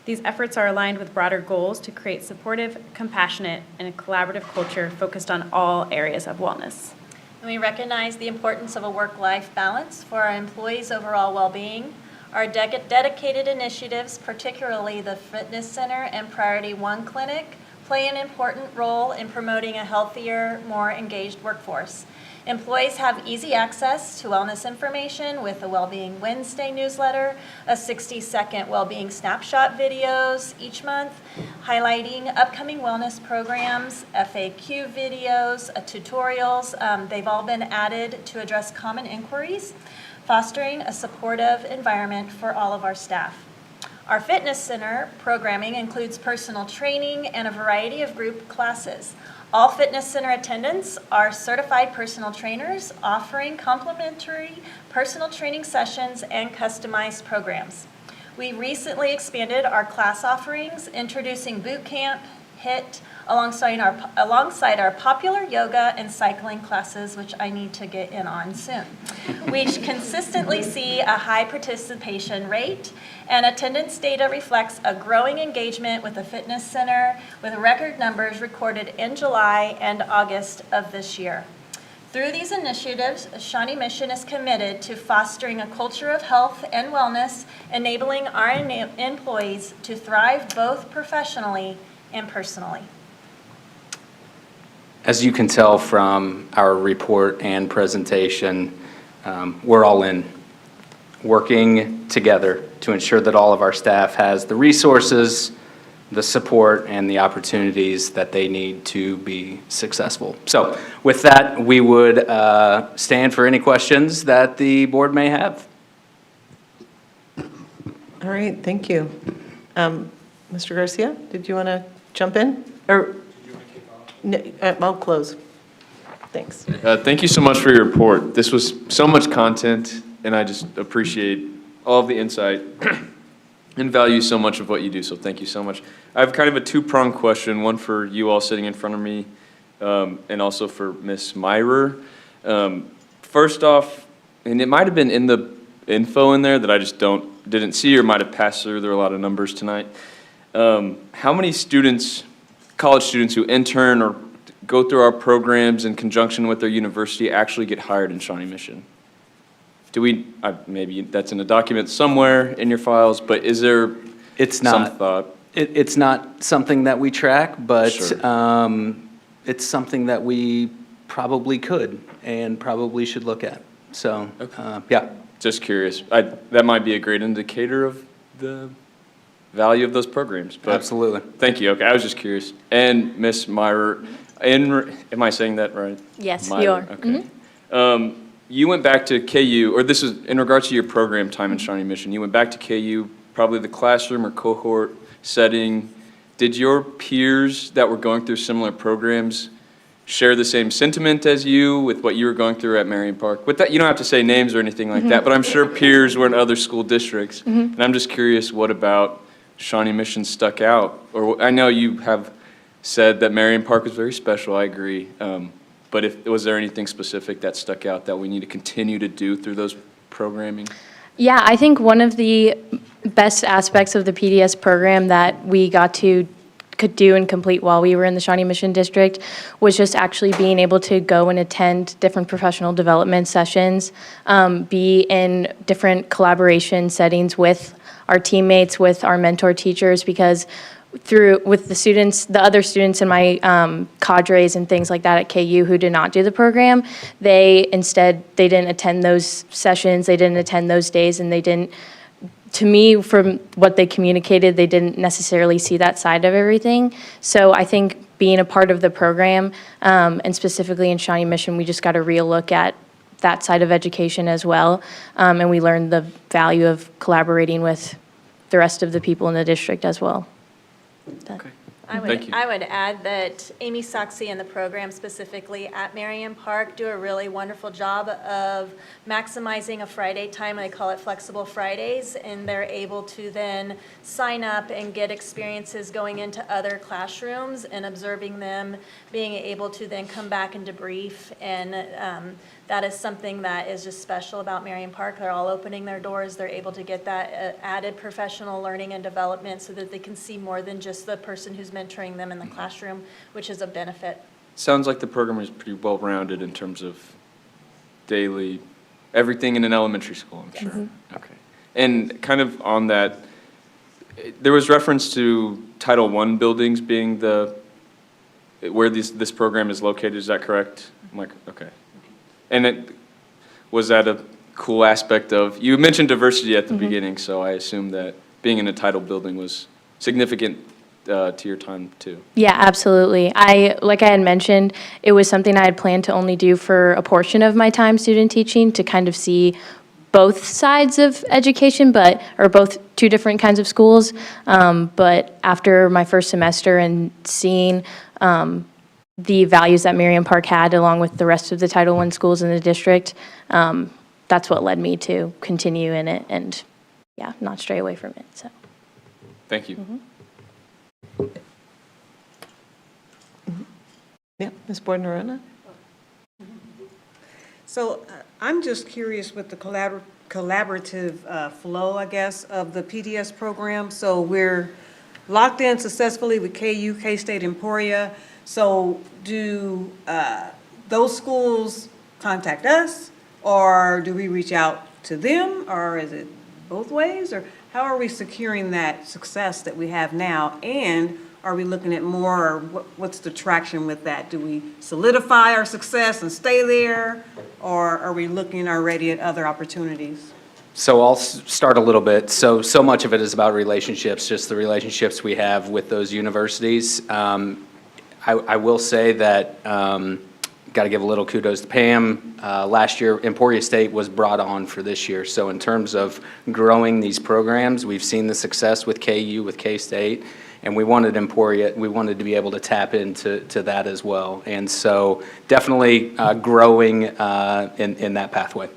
These efforts are aligned with broader goals to create supportive, compassionate, and a collaborative culture focused on all areas of wellness. And we recognize the importance of a work-life balance for our employees' overall well-being. Our dedicated initiatives, particularly the Fitness Center and Priority 1 Clinic, play an important role in promoting a healthier, more engaged workforce. Employees have easy access to wellness information with the Wellbeing Wednesday newsletter, a 60-second wellbeing snapshot videos each month, highlighting upcoming wellness programs, FAQ videos, tutorials. They've all been added to address common inquiries, fostering a supportive environment for all of our staff. Our Fitness Center programming includes personal training and a variety of group classes. All Fitness Center attendants are certified personal trainers offering complimentary personal training sessions and customized programs. We recently expanded our class offerings, introducing boot camp, HIIT, alongside our popular yoga and cycling classes, which I need to get in on soon. We consistently see a high participation rate, and attendance data reflects a growing engagement with the Fitness Center, with record numbers recorded in July and August of this year. Through these initiatives, Shawnee Mission is committed to fostering a culture of health and wellness, enabling our employees to thrive both professionally and personally. As you can tell from our report and presentation, we're all in, working together to ensure that all of our staff has the resources, the support, and the opportunities that they need to be successful. So with that, we would stand for any questions that the board may have. All right, thank you. Mr. Garcia, did you want to jump in? Or I'll close. Thanks. Thank you so much for your report. This was so much content, and I just appreciate all of the insight and value so much of what you do, so thank you so much. I have kind of a two-pronged question, one for you all sitting in front of me, and also for Ms. Myrer. First off, and it might have been in the info in there that I just didn't see or might have passed through. There were a lot of numbers tonight. How many students, college students who intern or go through our programs in conjunction with their university actually get hired in Shawnee Mission? Do we, maybe that's in a document somewhere in your files, but is there some thought? It's not something that we track, but Sure. It's something that we probably could and probably should look at. So, yeah. Just curious. That might be a great indicator of the value of those programs. But Absolutely. Thank you. Okay, I was just curious. And Ms. Myrer, am I saying that right? Yes, Myrer, you are. Okay. You went back to KU, or this is in regards to your program time in Shawnee Mission. You went back to KU, probably the classroom or cohort setting. Did your peers that were going through similar programs share the same sentiment as you with what you were going through at Marion Park? With that, you don't have to say names or anything like that, but I'm sure peers were in other school districts. And I'm just curious, what about Shawnee Mission stuck out? Or I know you have said that Marion Park was very special, I agree. But was there anything specific that stuck out that we need to continue to do through those programming? Yeah, I think one of the best aspects of the PDS program that we got to could do and complete while we were in the Shawnee Mission District was just actually being able to go and attend different professional development sessions, be in different collaboration settings with our teammates, with our mentor teachers, because with the students, the other students in my cadres and things like that at KU who did not do the program, they didn't attend those sessions, they didn't attend those days, and they didn't, to me, from what they communicated, they didn't necessarily see that side of everything. So I think being a part of the program, and specifically in Shawnee Mission, we just got a real look at that side of education as well, and we learned the value of collaborating with the rest of the people in the district as well. Okay. I would add that Amy Soxie and the program specifically at Marion Park do a really wonderful job of maximizing a Friday time. They call it Flexible Fridays, and they're able to then sign up and get experiences going into other classrooms and observing them, being able to then come back and debrief. And that is something that is just special about Marion Park. They're all opening their doors. They're able to get that added professional learning and development so that they can see more than just the person who's mentoring them in the classroom, which is a benefit. Sounds like the program is pretty well-rounded in terms of daily, everything in an elementary school, I'm sure. Mm-hmm. Okay. And kind of on that, there was reference to Title I buildings being where this program is located, is that correct? I'm like, okay. And was that a cool aspect of, you mentioned diversity at the beginning, so I assume that being in a title building was significant to your time too. Yeah, absolutely. Like I had mentioned, it was something I had planned to only do for a portion of my time student teaching, to kind of see both sides of education, or both two different kinds of schools. But after my first semester and seeing the values that Marion Park had, along with the rest of the Title I schools in the district, that's what led me to continue in it and, yeah, not stray away from it. So, thank you. Yeah, Ms. Boyd-Norona? So I'm just curious with the collaborative flow, I guess, of the PDS program. So we're locked in successfully with KU, K-State, Emporia. So do those schools contact us, or do we reach out to them, or is it both ways? Or how are we securing that success that we have now? And are we looking at more, or what's the traction with that? Do we solidify our success and stay there, or are we looking already at other opportunities? So I'll start a little bit. So much of it is about relationships, just the relationships we have with those universities. I will say that, got to give a little kudos to Pam. Last year, Emporia State was brought on for this year. So in terms of growing these programs, we've seen the success with KU, with K-State, and we wanted to be able to tap into that as well. And so definitely growing in that pathway.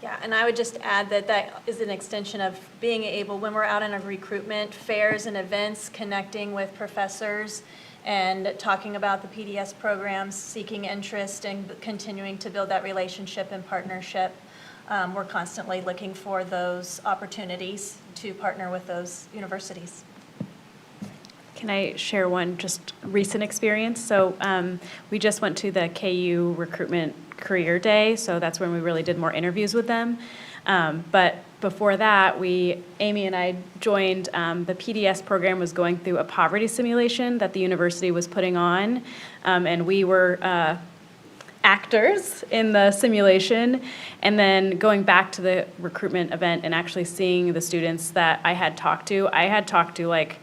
Yeah, and I would just add that that is an extension of being able, when we're out in a recruitment fairs and events, connecting with professors and talking about the PDS programs, seeking interest and continuing to build that relationship and partnership. We're constantly looking for those opportunities to partner with those universities. Can I share one just recent experience? So we just went to the KU Recruitment Career Day, so that's when we really did more interviews with them. But before that, Amy and I joined, the PDS program was going through a poverty simulation that the university was putting on, and we were actors in the simulation, and then going back to the recruitment event and actually seeing the students that I had talked to like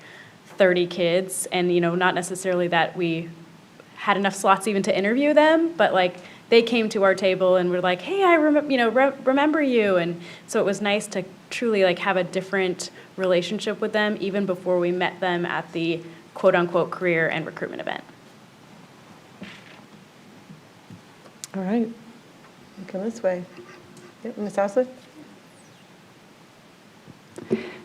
30 kids, and not necessarily that we had enough slots even to interview them, but like they came to our table and were like, hey, I remember you. And so it was nice to truly like have a different relationship with them even before we met them at the quote unquote career and recruitment event. All right, come this way. Yep, Ms. Housley?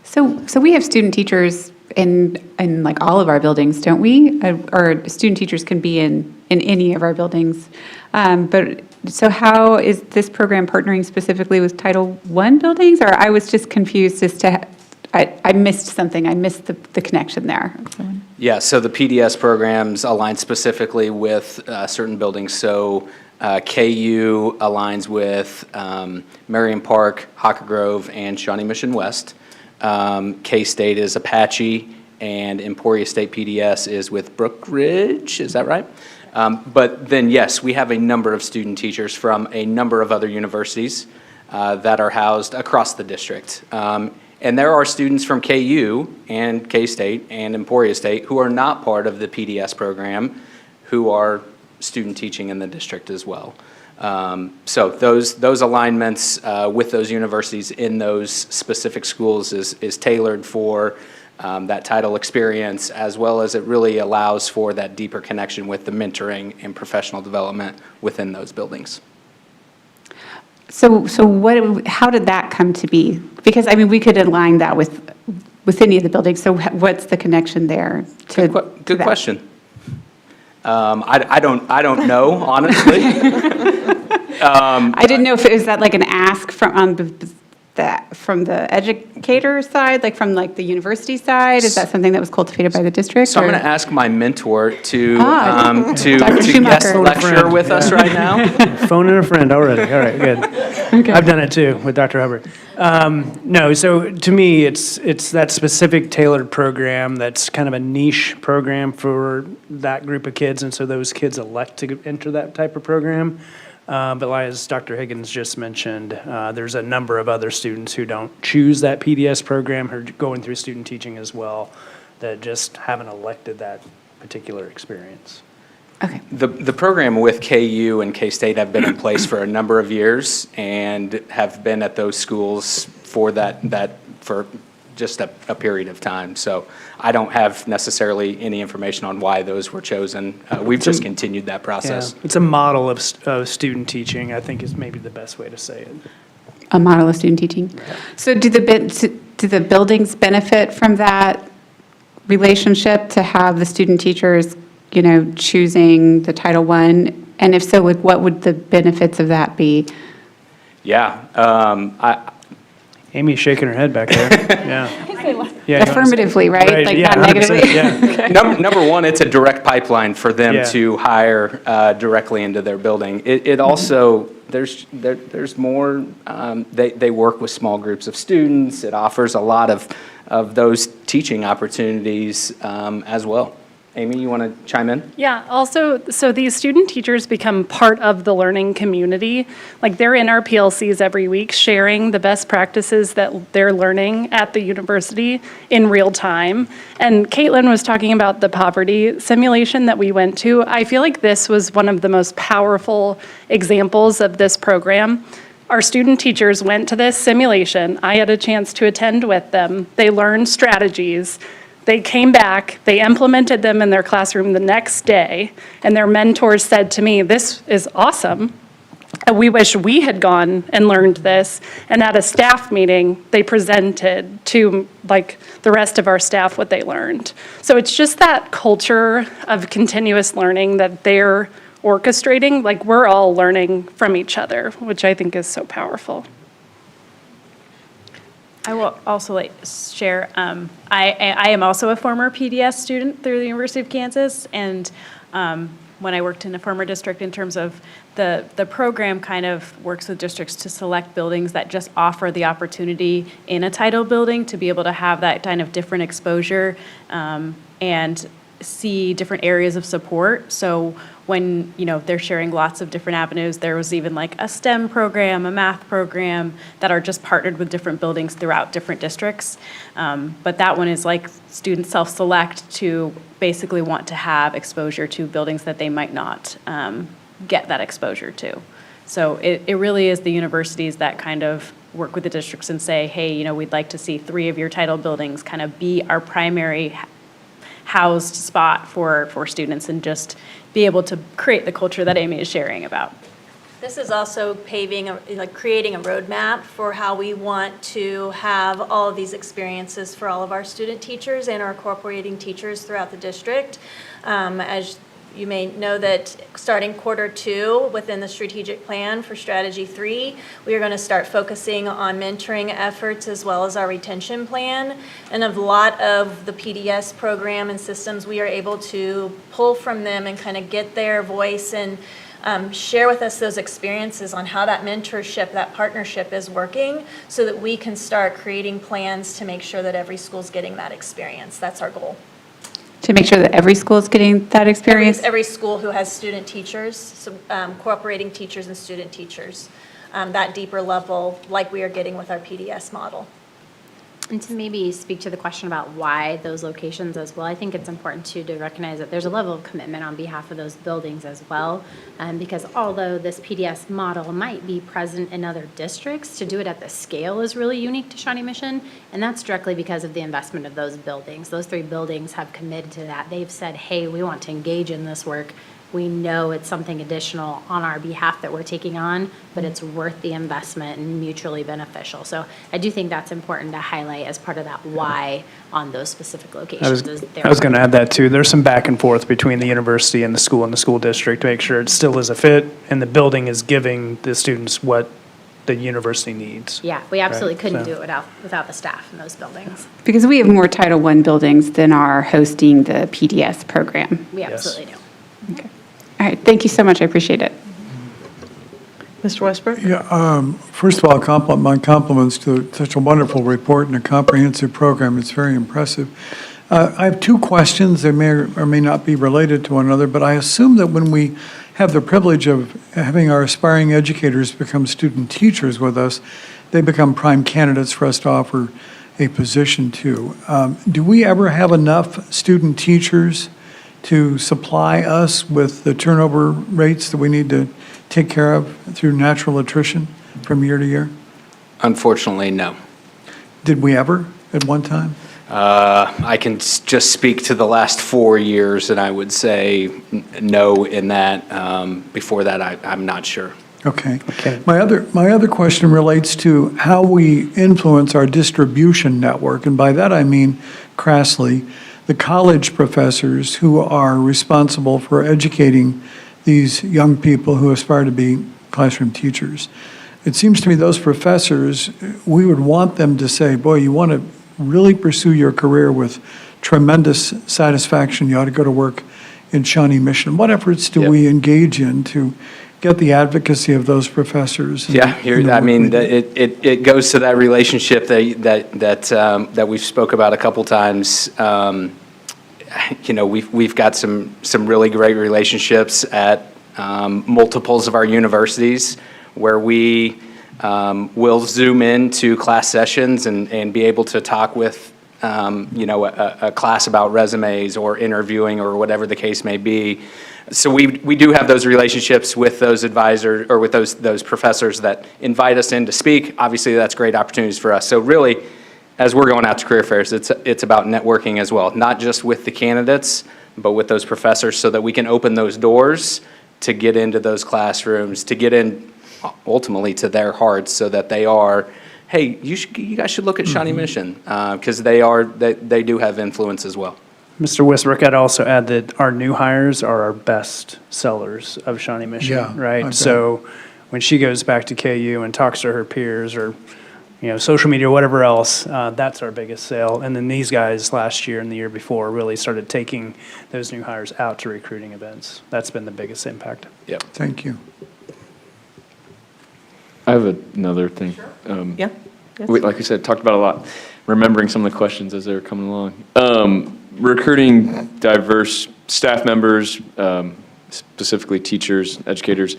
So we have student teachers in like all of our buildings, don't we? Or student teachers can be in any of our buildings. But so how is this program partnering specifically with Title I buildings? Or I was just confused as to I missed something. I missed the connection there. Yeah, so the PDS programs align specifically with certain buildings. So KU aligns with Marion Park, Hocka Grove, and Shawnee Mission West. K-State is Apache, and Emporia State PDS is with Brook Ridge. Is that right? But then, yes, we have a number of student teachers from a number of other universities that are housed across the district. And there are students from KU and K-State and Emporia State who are not part of the PDS program who are student teaching in the district as well. So those alignments with those universities in those specific schools is tailored for that title experience, as well as it really allows for that deeper connection with the mentoring and professional development within those buildings. So how did that come to be? Because, I mean, we could align that with any of the buildings. So what's the connection there? Good question. I don't know, honestly. I didn't know if it was that like an ask from the educator side, like from like the university side. Is that something that was cultivated by the district? So I'm going to ask my mentor to Dr. guest lecture with us right now. Phoning a friend already. All right, good. Okay. I've done it too with Dr. Hubbard. No, so to me, it's that specific tailored program that's kind of a niche program for that group of kids, and so those kids elect to enter that type of program. But as Dr. Higgins just mentioned, there's a number of other students who don't choose that PDS program, who are going through student teaching as well, that just haven't elected that particular experience. Okay. The program with KU and K-State have been in place for a number of years and have been at those schools for for just a period of time. So I don't have necessarily any information on why those were chosen. We've just continued that process. Yeah, it's a model of student teaching, I think is maybe the best way to say it. A model of student teaching. So do the buildings benefit from that relationship to have the student teachers, choosing the Title I? And if so, what would the benefits of that be? Yeah, Amy's shaking her head back there. Yeah. Affirmatively, right? Like yeah, not negatively? Yeah. Number one, it's a direct pipeline for them to hire directly into their building. It also, there's more, they work with small groups of students. It offers a lot of those teaching opportunities as well. Amy, you want to chime in? Yeah, also, so these student teachers become part of the learning community. Like they're in our PLCs every week sharing the best practices that they're learning at the university in real time. And Caitlin was talking about the poverty simulation that we went to. I feel like this was one of the most powerful examples of this program. Our student teachers went to this simulation. I had a chance to attend with them. They learned strategies. They came back, they implemented them in their classroom the next day, and their mentors said to me, "This is awesome. We wish we had gone and learned this." And at a staff meeting, they presented to the rest of our staff what they learned. So it's just that culture of continuous learning that they're orchestrating. Like we're all learning from each other, which I think is so powerful. I will also share, I am also a former PDS student through the University of Kansas, and when I worked in a former district, in terms of the program kind of works with districts to select buildings that just offer the opportunity in a title building to be able to have that kind of different exposure and see different areas of support. So when they're sharing lots of different avenues, there was even like a STEM program, a math program that are just partnered with different buildings throughout different districts. But that one is like students self-select to basically want to have exposure to buildings that they might not get that exposure to. So it really is the universities that kind of work with the districts and say, hey, we'd like to see 3 of your title buildings kind of be our primary housed spot for students, and just be able to create the culture that Amy is sharing about. This is also creating a roadmap for how we want to have all of these experiences for all of our student teachers and our cooperating teachers throughout the district. As You may know that starting Q2 within the strategic plan for strategy 3, we are going to start focusing on mentoring efforts as well as our retention plan. And a lot of the PDS program and systems, we are able to pull from them and kind of get their voice and share with us those experiences on how that mentorship, that partnership is working, so that we can start creating plans to make sure that every school's getting that experience. That's our goal. To make sure that every school is getting that experience? Every school who has student teachers, so, cooperating teachers and student teachers, that deeper level like we are getting with our PDS model. And to maybe speak to the question about why those locations as well, I think it's important too to recognize that there's a level of commitment on behalf of those buildings as well. Because although this PDS model might be present in other districts, to do it at the scale is really unique to Shawnee Mission. And that's directly because of the investment of those buildings. Those 3 buildings have committed to that. They've said, hey, we want to engage in this work. We know it's something additional on our behalf that we're taking on, but it's worth the investment and mutually beneficial. So I do think that's important to highlight as part of that why on those specific locations. I was going to add that too. There's some back and forth between the university and the school district to make sure it still is a fit and the building is giving the students what the university needs. Yeah, we absolutely Right, couldn't so. do it without the staff in those buildings. Because we have more Title I buildings than are hosting the PDS program. We absolutely do. All right, thank you so much. I appreciate it. Mr. Westbrook? Yeah, first of all, my compliments to such a wonderful report and a comprehensive program. It's very impressive. I have 2 questions. They may or may not be related to one another, but I assume that when we have the privilege of having our aspiring educators become student teachers with us, they become prime candidates for us to offer a position to. Do we ever have enough student teachers to supply us with the turnover rates that we need to take care of through natural attrition from year to year? Unfortunately, no. Did we ever at one time? I can just speak to the last 4 years, and I would say no in that. Before that, I'm not sure. Okay. My other question relates to how we influence our distribution network, and by that I mean crassly, the college professors who are responsible for educating these young people who aspire to be classroom teachers. It seems to me those professors, we would want them to say, boy, you want to really pursue your career with tremendous satisfaction, you ought to go to work in Shawnee Mission. What efforts do we engage in to get the advocacy of those professors? Yeah, it goes to that relationship that we've spoke about a couple times. We've got some really great relationships at multiples of our universities where we will zoom into class sessions and be able to talk with a class about resumes or interviewing or whatever the case may be. So we do have those relationships with those advisors or with those professors that invite us in to speak. Obviously, that's great opportunities for us. So really, as we're going out to career fairs, it's about networking as well, not just with the candidates, but with those professors so that we can open those doors to get into those classrooms, to get in ultimately to their hearts so that they are, hey, you guys should look at Shawnee Mission because they do have influence as well. Mr. Westbrook, I'd also add that our new hires are our best sellers of Shawnee Mission, Yeah, I right? bet. So when she goes back to KU and talks to her peers or, social media or whatever else, that's our biggest sale. And then these guys last year and the year before really started taking those new hires out to recruiting events. That's been the biggest impact. Yep. Thank you. I have another thing. Yeah. We, like I said, talked about a lot, remembering some of the questions as they were coming along. Recruiting diverse staff members, specifically teachers, educators.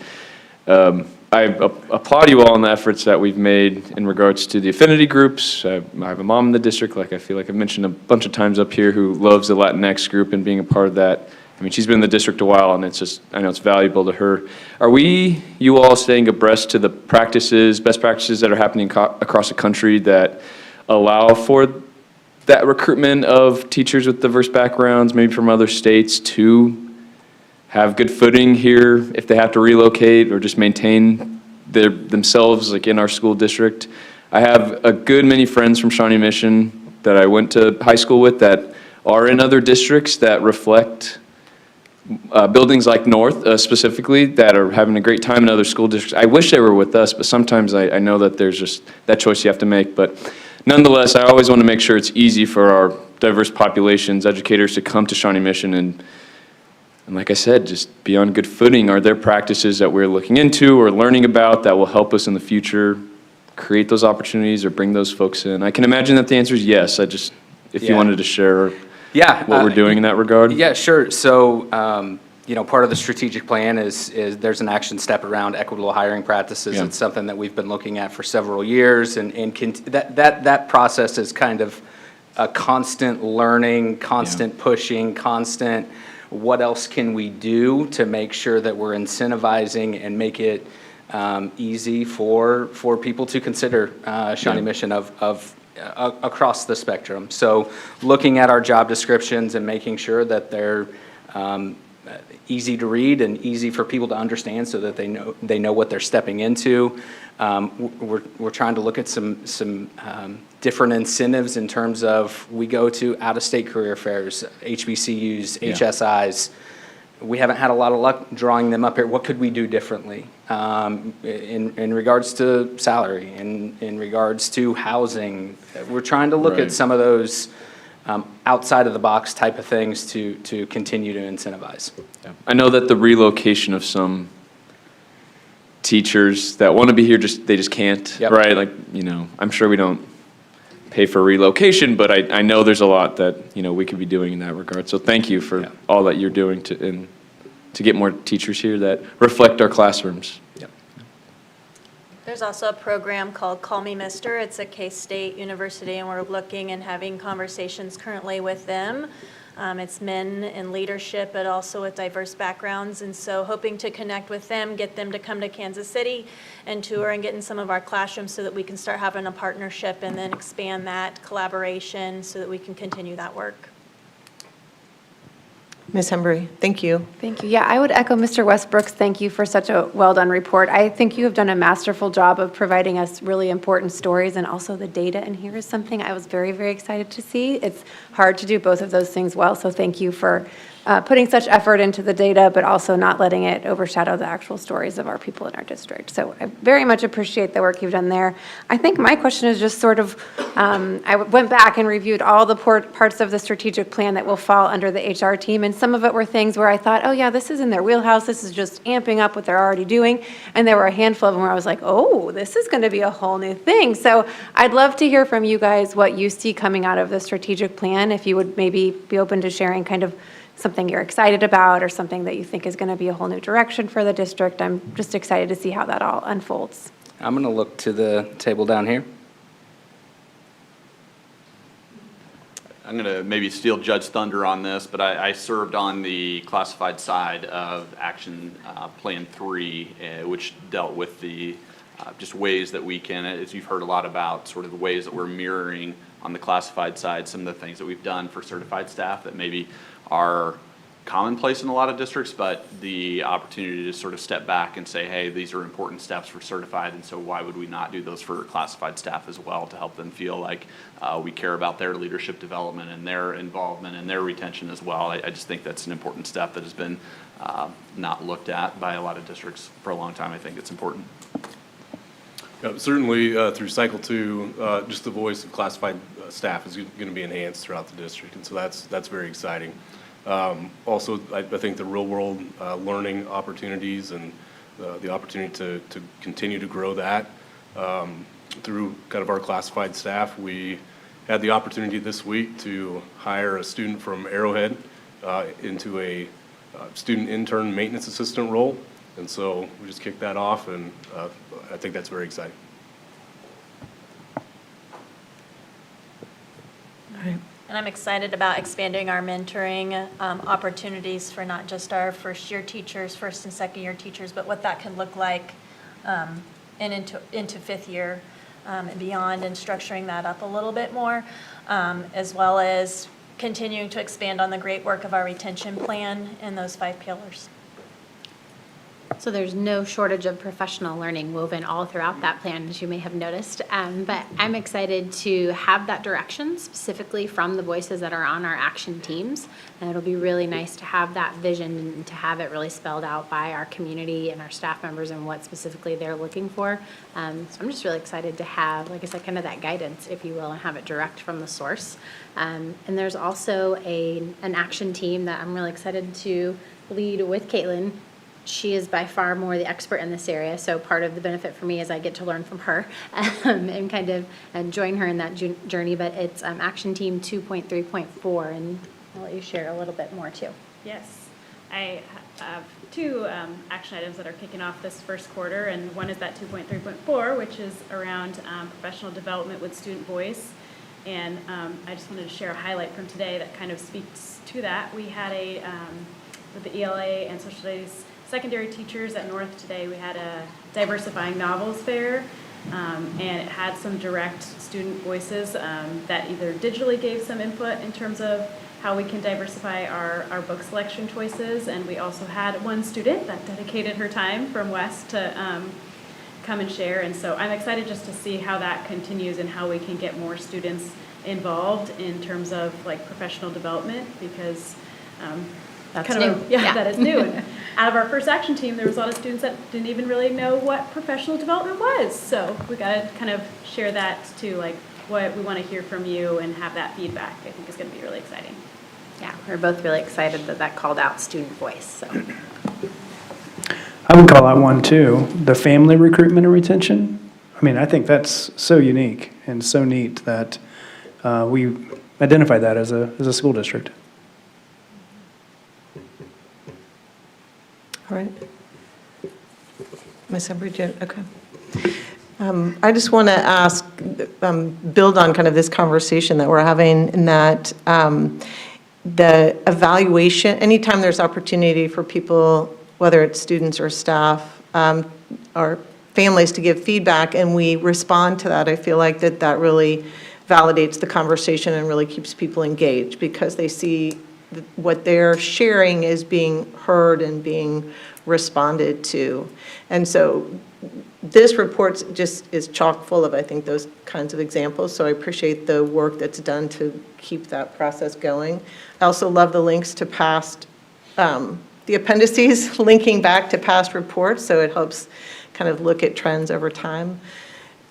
I applaud you all on the efforts that we've made in regards to the affinity groups. I have a mom in the district, like I feel like I've mentioned a bunch of times up here, who loves the Latinx group and being a part of that. I mean, she's been in the district a while, and I know it's valuable to her. Are you all staying abreast to the best practices that are happening across the country that allow for that recruitment of teachers with diverse backgrounds, maybe from other states, to have good footing here if they have to relocate or just maintain themselves like in our school district? I have a good many friends from Shawnee Mission that I went to high school with that are in other districts that reflect buildings like North specifically that are having a great time in other school districts. I wish they were with us, but sometimes I know that there's just that choice you have to make. But nonetheless, I always want to make sure it's easy for our diverse populations, educators, to come to Shawnee Mission and like I said, just be on good footing. Are there practices that we're looking into or learning about that will help us in the future create those opportunities or bring those folks in? I can imagine that the answer is yes. If you wanted to share what we're doing in that regard. Yeah, sure. So, part of the strategic plan is there's an action step around equitable hiring practices. Yeah. It's something that we've been looking at for several years, and that process is kind of a constant learning, constant pushing, constant what else can we do to make sure that we're incentivizing and make it easy for people to consider Shawnee Mission across the spectrum. So looking at our job descriptions and making sure that they're easy to read and easy for people to understand so that they know what they're stepping into. We're trying to look at some different incentives in terms of we go to out-of-state career fairs, HBCUs, HSIs. We haven't had a lot of luck drawing them up here. What could we do differently in regards to salary, in regards to housing? We're trying to look at some of those outside of the box type of things to continue to incentivize. I know that the relocation of some teachers that want to be here, they just can't, right? Like, I'm sure we don't pay for relocation, but I know there's a lot that, we could be doing in that regard. So thank you for all that you're doing to get more teachers here that reflect our classrooms. There's also a program called Call Me Mister. It's a K-State university, and we're looking and having conversations currently with them. It's men in leadership, but also with diverse backgrounds, and so hoping to connect with them, get them to come to Kansas City and tour and get in some of our classrooms so that we can start having a partnership and then expand that collaboration so that we can continue that work. Ms. Hembry, thank you. Thank you. Yeah, I would echo Mr. Westbrook's thank you for such a well-done report. I think you have done a masterful job of providing us really important stories, and also the data in here is something I was very, very excited to see. It's hard to do both of those things well, so thank you for putting such effort into the data, but also not letting it overshadow the actual stories of our people in our district. So I very much appreciate the work you've done there. I think my question is just sort of, I went back and reviewed all the parts of the strategic plan that will fall under the HR team, and some of it were things where I thought, oh yeah, this is in their wheelhouse, this is just amping up what they're already doing, and there were a handful of them where I was like, oh, this is going to be a whole new thing. So I'd love to hear from you guys what you see coming out of the strategic plan, if you would maybe be open to sharing kind of something you're excited about or something that you think is going to be a whole new direction for the district. I'm just excited to see how that all unfolds. I'm going to look to the table down here. I'm going to maybe steal Judge Thunder on this, but I served on the classified side of Action Plan 3, which dealt with the just ways that we can, as you've heard a lot about, sort of the ways that we're mirroring on the classified side some of the things that we've done for certified staff that maybe are commonplace in a lot of districts, but the opportunity to sort of step back and say, hey, these are important steps for certified, and so why would we not do those for classified staff as well to help them feel like we care about their leadership development and their involvement and their retention as well. I just think that's an important step that has been not looked at by a lot of districts for a long time. I think it's important. Certainly through Cycle 2, just the voice of classified staff is going to be enhanced throughout the district, and so that's very exciting. Also, I think the real-world learning opportunities and the opportunity to continue to grow that through kind of our classified staff. We had the opportunity this week to hire a student from Arrowhead into a student intern maintenance assistant role, and so we just kicked that off, and I think that's very exciting. All right. And I'm excited about expanding our mentoring opportunities for not just our first-year teachers, first and second-year teachers, but what that can look like and into fifth year and beyond, and structuring that up a little bit more, as well as continuing to expand on the great work of our retention plan and those 5 pillars. So there's no shortage of professional learning woven all throughout that plan, as you may have noticed. But I'm excited to have that direction specifically from the voices that are on our action teams. And it'll be really nice to have that vision and to have it really spelled out by our community and our staff members and what specifically they're looking for. So I'm just really excited to have, like I said, kind of that guidance, if you will, and have it direct from the source. And there's also an action team that I'm really excited to lead with Caitlin. She is by far more the expert in this area, so part of the benefit for me is I get to learn from her and kind of join her in that journey. But it's Action Team 2.3.4, and I'll let you share a little bit more too. Yes, I have two action items that are kicking off this first quarter, and one is that 2.3.4, which is around professional development with student voice. And I just wanted to share a highlight from today that kind of speaks to that. We had with the ELA and social studies secondary teachers at North today, we had a diversifying novels fair, and it had some direct student voices that either digitally gave some input in terms of how we can diversify our book selection choices, and we also had one student that dedicated her time from West to come and share. And so I'm excited just to see how that continues and how we can get more students involved in terms of like professional development, because That's kind new. of, yeah, Yeah. that is new. And out of our first action team, there was a lot of students that didn't even really know what professional development was. So we got to kind of share that to like what we want to hear from you and have that feedback. I think is going to be really exciting. Yeah, we're both really excited that called out student voice. So. I would call out one too, the family recruitment and retention. I mean, I think that's so unique and so neat that we identify that as a school district. All right. Ms. Embry, okay. I just want to ask, build on kind of this conversation that we're having, in that the evaluation, anytime there's opportunity for people, whether it's students or staff or families, to give feedback and we respond to that, I feel like that really validates the conversation and really keeps people engaged, because they see what they're sharing is being heard and being responded to. And so this report just is chock full of, I think, those kinds of examples. So I appreciate the work that's done to keep that process going. I also love the links to past, the appendices linking back to past reports, so it helps kind of look at trends over time.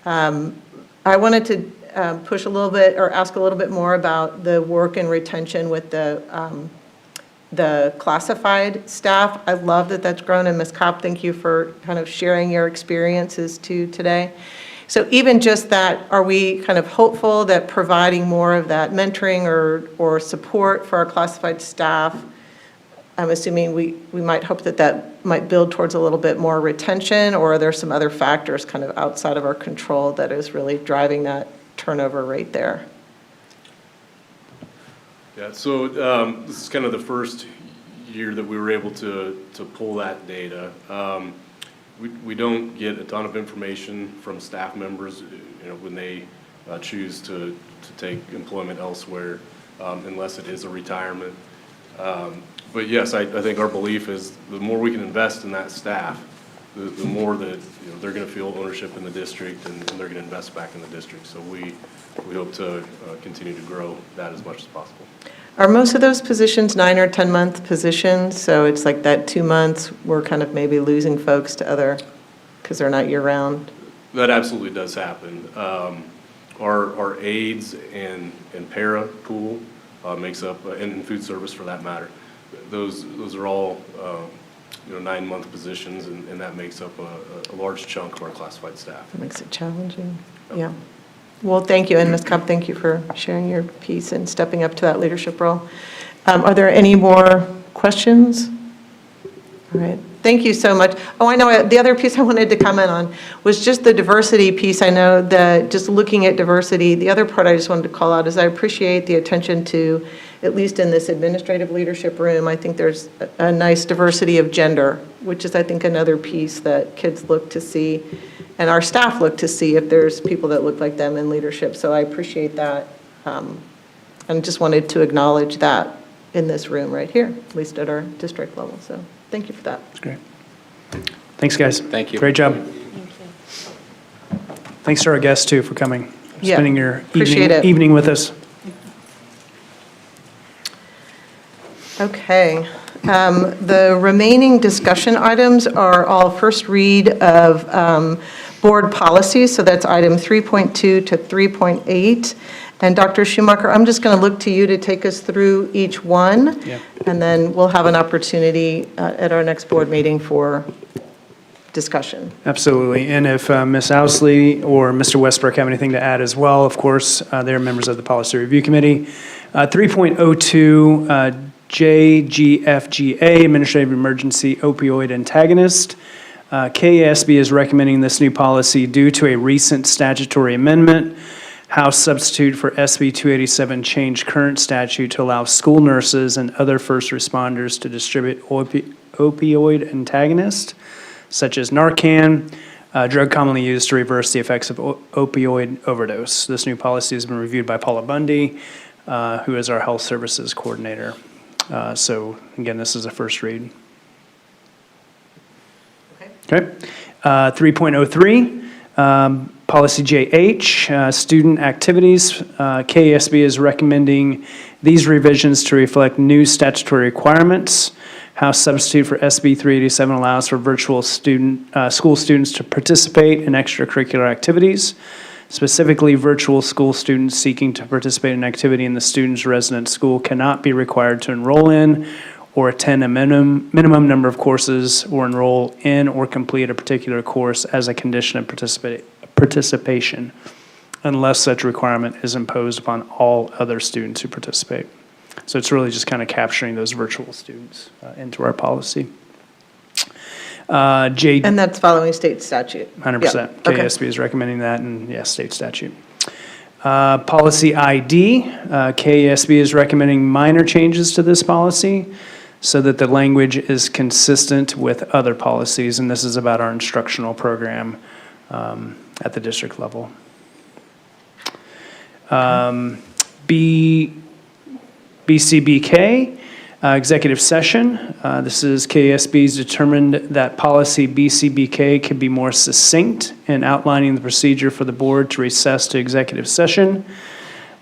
I wanted to push a little bit, or ask a little bit more about the work and retention with the classified staff. I love that that's grown, and Ms. Kopp, thank you for kind of sharing your experiences too today. So even just that, are we kind of hopeful that providing more of that mentoring or support for our classified staff, I'm assuming we might hope that might build towards a little bit more retention, or are there some other factors kind of outside of our control that is really driving that turnover rate there? Yeah, so this is kind of the first year that we were able to pull that data. We don't get a ton of information from staff members, when they choose to take employment elsewhere, unless it is a retirement. But yes, I think our belief is the more we can invest in that staff, the more that they're going to feel ownership in the district, and they're going to invest back in the district. So we hope to continue to grow that as much as possible. Are most of those positions 9 or 10-month positions? So it's like that 2 months, we're kind of maybe losing folks to other, because they're not year-round? That absolutely does happen. Our aides and para pool makes up, and food service for that matter, those are all 9-month positions, and that makes up a large chunk of our classified staff. That makes it challenging. Yeah. Well, thank you, and Ms. Kopp, thank you for sharing your piece and stepping up to that leadership role. Are there any more questions? All right. Thank you so much. Oh, I know the other piece I wanted to comment on was just the diversity piece. I know that just looking at diversity, the other part I just wanted to call out is I appreciate the attention to, at least in this administrative leadership room, I think there's a nice diversity of gender, which is, I think, another piece that kids look to see, and our staff look to see if there's people that look like them in leadership. So I appreciate that, and just wanted to acknowledge that in this room right here, at least at our district level. So thank you for that. That's great. Thanks, guys. Thank you. Great job. Thanks to our guests, too, for coming, Yeah, spending your appreciate it. evening with us. Okay. The remaining discussion items are all first read of board policies, so that's item 3.2 to 3.8. And Dr. Schumacher, I'm just going to look to you to take us through each one. Yeah. And then we'll have an opportunity at our next board meeting for discussion. Absolutely. And if Ms. Ousley or Mr. Westbrook have anything to add as well, of course, they're members of the Policy Review Committee. 3.02, JGFGA, Administrative Emergency Opioid Antagonist. KASB is recommending this new policy due to a recent statutory amendment. House substitute for SB 287 changed current statute to allow school nurses and other first responders to distribute opioid antagonists, such as Narcan, a drug commonly used to reverse the effects of opioid overdose. This new policy has been reviewed by Paula Bundy, who is our health services coordinator. So again, this is a first read. Okay. 3.03, policy JH, student activities. KASB is recommending these revisions to reflect new statutory requirements. House substitute for SB 387 allows for virtual school students to participate in extracurricular activities. Specifically, virtual school students seeking to participate in activity in the student's resident school cannot be required to enroll in or attend a minimum number of courses or enroll in or complete a particular course as a condition of participation, unless such requirement is imposed upon all other students who participate. So it's really just kind of capturing those virtual students into our policy. And that's following state statute? 100%. Yeah, okay. KASB is recommending that, and yes, state statute. Policy ID, KASB is recommending minor changes to this policy so that the language is consistent with other policies, and this is about our instructional program at the district level. BCBK, executive session. This is KASB's determined that policy BCBK can be more succinct in outlining the procedure for the board to recess to executive session.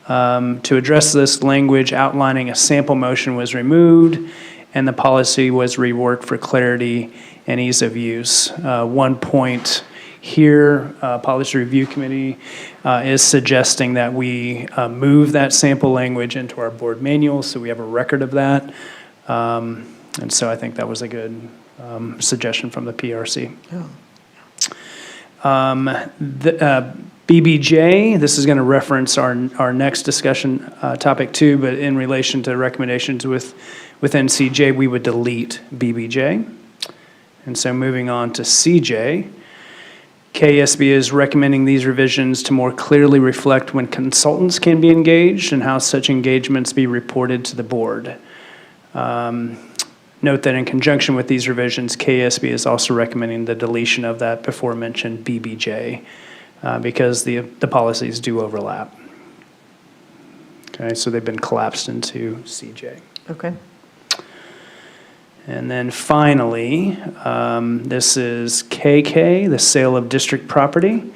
To address this, language outlining a sample motion was removed, and the policy was reworked for clarity and ease of use. One point here, Policy Review Committee is suggesting that we move that sample language into our board manual so we have a record of that. And so I think that was a good suggestion from the PRC. BBJ, this is going to reference our next discussion topic too, but in relation to recommendations within CJ, we would delete BBJ. And so moving on to CJ, KASB is recommending these revisions to more clearly reflect when consultants can be engaged and how such engagements be reported to the board. Note that in conjunction with these revisions, KASB is also recommending the deletion of that before mentioned BBJ because the policies do overlap. Okay, so they've been collapsed into CJ. Okay. And then finally, this is KK, the sale of district property.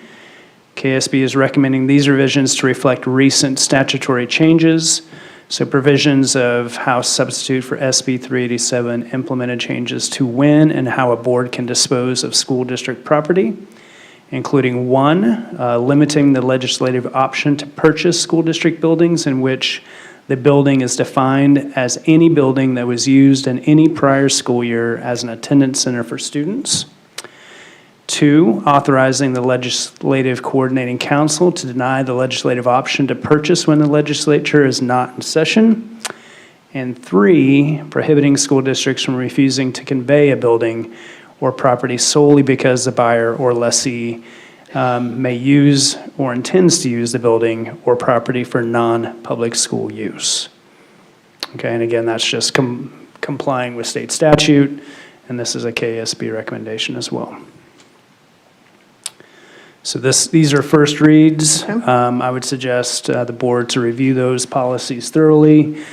KASB is recommending these revisions to reflect recent statutory changes. So provisions of House substitute for SB 387 implemented changes to when and how a board can dispose of school district property, including 1, limiting the legislative option to purchase school district buildings in which the building is defined as any building that was used in any prior school year as an attendance center for students. 2, authorizing the Legislative Coordinating Council to deny the legislative option to purchase when the legislature is not in session. And 3, prohibiting school districts from refusing to convey a building or property solely because the buyer or lessee may use or intends to use the building or property for non-public school use. Okay, and again, that's just complying with state statute, and this is a KASB recommendation as well. So these are first reads. Okay. I would suggest the board to review those policies thoroughly,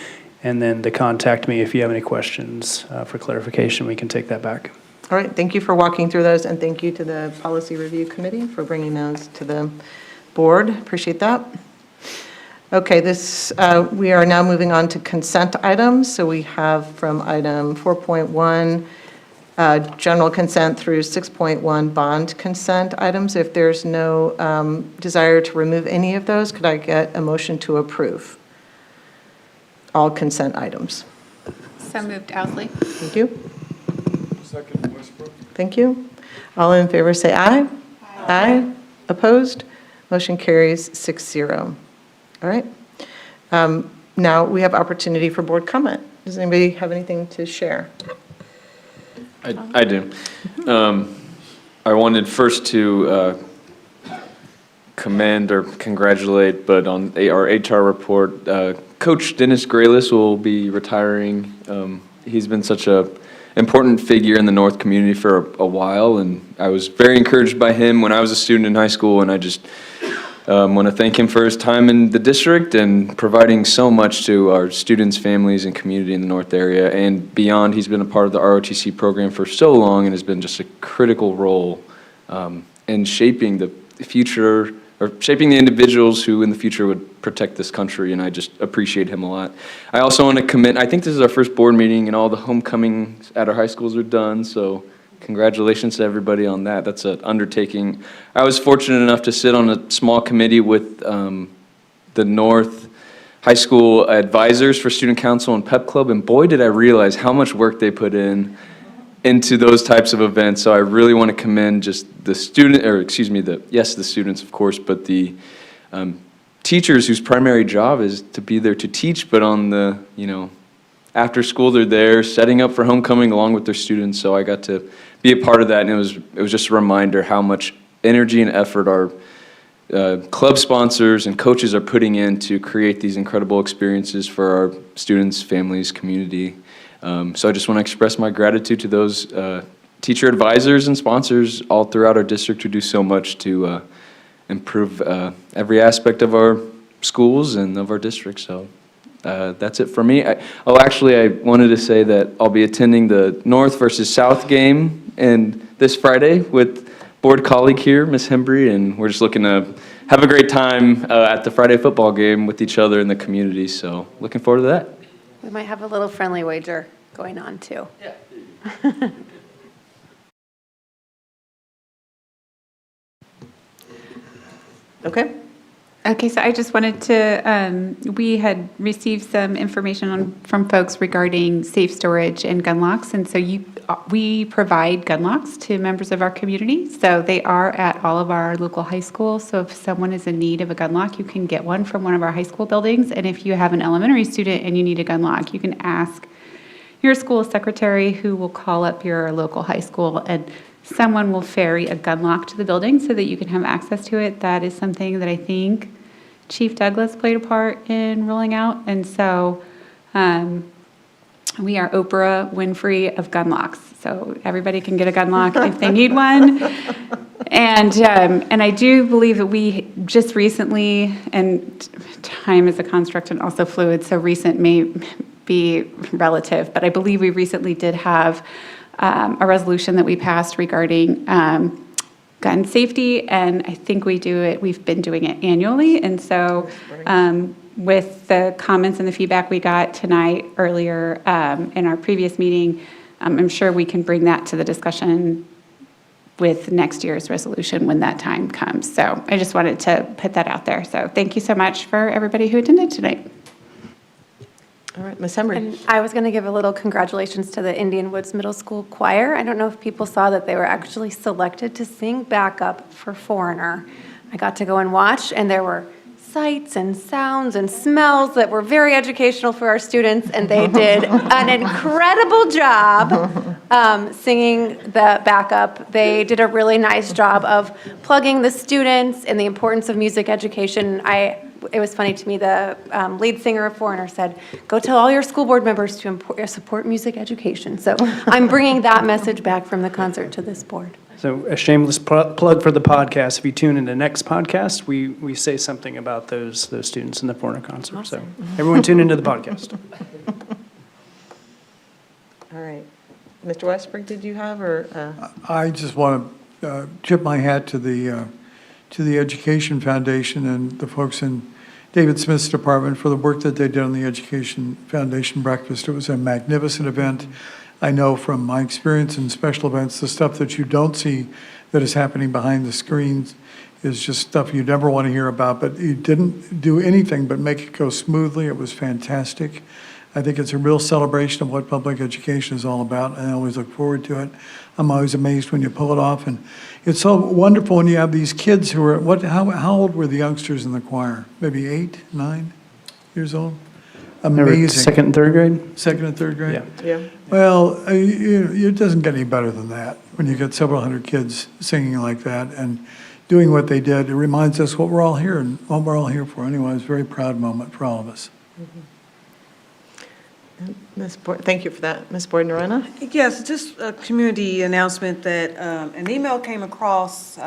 and then to contact me if you have any questions for clarification. We can take that back. All right, thank you for walking through those, and thank you to the Policy Review Committee for bringing those to the board. Appreciate that. Okay, we are now moving on to consent items. So we have from item 4.1, general consent through 6.1 bond consent items. If there's no desire to remove any of those, could I get a motion to approve all consent items? So moved, Owsley. Thank you. Second, Westbrook. Thank you. All in favor say aye. Aye. Opposed? Motion carries 6-0. All right. Now we have opportunity for board comment. Does anybody have anything to share? I do. I wanted first to commend or congratulate, but on our HR report, Coach Dennis Graylis will be retiring. He's been such a important figure in the North community for a while, and I was very encouraged by him when I was a student in high school, and I just want to thank him for his time in the district and providing so much to our students, families, and community in the North area and beyond. He's been a part of the ROTC program for so long and has been just a critical role in shaping the future, or shaping the individuals who in the future would protect this country, and I just appreciate him a lot. I also want to commit, I think this is our first board meeting and all the homecomings at our high schools are done, so congratulations to everybody on that. That's an undertaking. I was fortunate enough to sit on a small committee with the North High School advisors for Student Council and Pep Club, and boy, did I realize how much work they put into those types of events. So I really want to commend just the student, or excuse me, the students, of course, but the teachers whose primary job is to be there to teach, but on the, after school they're there setting up for homecoming along with their students. So I got to be a part of that, and it was just a reminder how much energy and effort our club sponsors and coaches are putting in to create these incredible experiences for our students, families, community. So I just want to express my gratitude to those teacher advisors and sponsors all throughout our district who do so much to improve every aspect of our schools and of our district. So that's it for me. I wanted to say that I'll be attending the North versus South game this Friday with board colleague here, Ms. Hembry, and we're just looking to have a great time at the Friday football game with each other in the community. So looking forward to that. We might have a little friendly wager going on, too. Yeah. Okay. Okay, so I just wanted to, we had received some information from folks regarding safe storage and gun locks, and so we provide gun locks to members of our community. So they are at all of our local high schools. So if someone is in need of a gun lock, you can get one from one of our high school buildings. And if you have an elementary student and you need a gun lock, you can ask your school secretary, who will call up your local high school, and someone will ferry a gun lock to the building so that you can have access to it. That is something that I think Chief Douglas played a part in rolling out. And so we are Oprah Winfrey of gun locks. So everybody can get a gun lock if they need one. And I do believe that we just recently, and time is a construct and also fluid, so recent may be relative, but I believe we recently did have a resolution that we passed regarding gun safety, and I think we've been doing it annually. And so with the comments and the feedback we got tonight earlier in our previous meeting, I'm sure we can bring that to the discussion with next year's resolution when that time comes. So I just wanted to put that out there. So thank you so much for everybody who attended tonight. All right, Ms. Hembry. And I was going to give a little congratulations to the Indian Woods Middle School Choir. I don't know if people saw that they were actually selected to sing backup for Foreigner. I got to go and watch, and there were sights and sounds and smells that were very educational for our students, and they did an incredible job singing the backup. They did a really nice job of plugging the students and the importance of music education. It was funny to me, the lead singer of Foreigner said, "Go tell all your school board members to support music education." So I'm bringing that message back from the concert to this board. So a shameless plug for the podcast. If you tune in to next podcast, we say something about those students in the Foreigner concert. Awesome. So everyone tune into the podcast. All right. Mr. Westbrook, did you have, or? I just want to tip my hat to the Education Foundation and the folks in David Smith's department for the work that they did on the Education Foundation breakfast. It was a magnificent event. I know from my experience in special events, the stuff that you don't see that is happening behind the screens is just stuff you never want to hear about, but you didn't do anything but make it go smoothly. It was fantastic. I think it's a real celebration of what public education is all about, and I always look forward to it. I'm always amazed when you pull it off, and it's so wonderful when you have these kids who are, how old were the youngsters in the choir? Maybe 8, 9 years old? They were Amazing. second and third grade? Second and third grade? Yeah. Well, it doesn't get any better than that when you get several hundred kids singing like that and doing what they did. It reminds us what we're all here and what we're all here for. Anyway, it was a very proud moment for all of us. Thank you for that. Ms. Boyd-Norena? Yes, just a community announcement that an email came across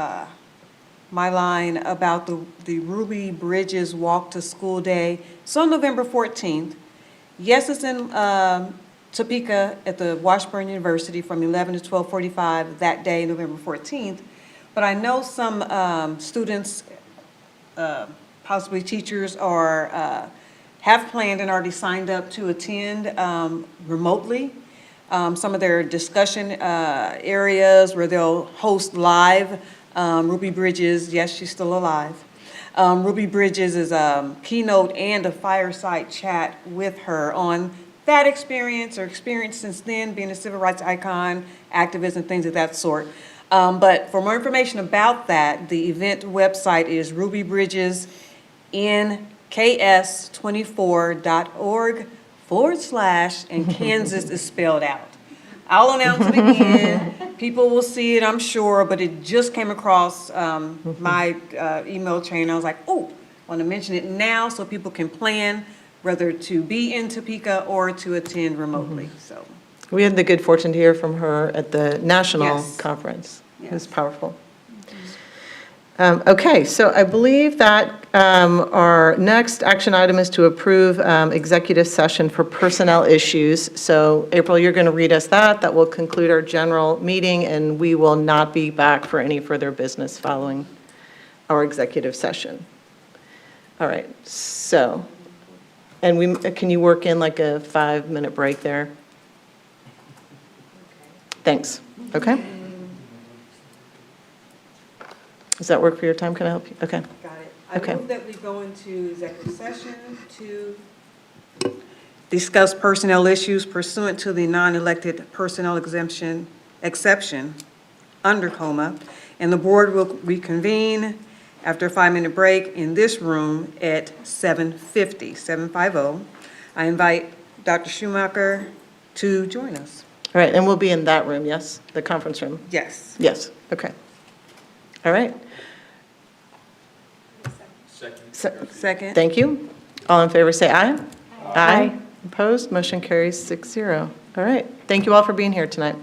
my line about the Ruby Bridges Walk to School Day. It's on November 14th. Yes, it's in Topeka at the Washburn University from 11 to 12:45 that day, November 14th. But I know some students, possibly teachers, have planned and already signed up to attend remotely. Some of their discussion areas where they'll host live. Ruby Bridges, yes, she's still alive. Ruby Bridges is a keynote and a fireside chat with her on that experience or experience since then, being a civil rights icon, activist, and things of that sort. But for more information about that, the event website is rubybridges.ks24.org/ and Kansas is spelled out. I'll announce it again. People will see it, I'm sure, but it just came across my email chain. I was like, oh, I want to mention it now so people can plan whether to be in Topeka or to attend remotely. So We had the good fortune to hear from her at the national Yes. conference. It was powerful. Okay, so I believe that our next action item is to approve executive session for personnel issues. So April, you're going to read us that. That will conclude our general meeting, and we will not be back for any further business following our executive session. All right, so, and can you work in like a 5-minute break there? Thanks. Okay. Does that work for your time? Can I help you? Okay. got it. I Okay. move that we go into executive session to discuss personnel issues pursuant to the non-elected personnel exception under COMA, and the board will reconvene after a 5-minute break in this room at 7:50. I invite Dr. Schumacher to join us. All right, and we'll be in that room, yes? The conference room? Yes. Yes, okay. All right. Second. Thank you. All in favor, say aye. Aye. Opposed? Motion carries 6-0. All right. Thank you all for being here tonight.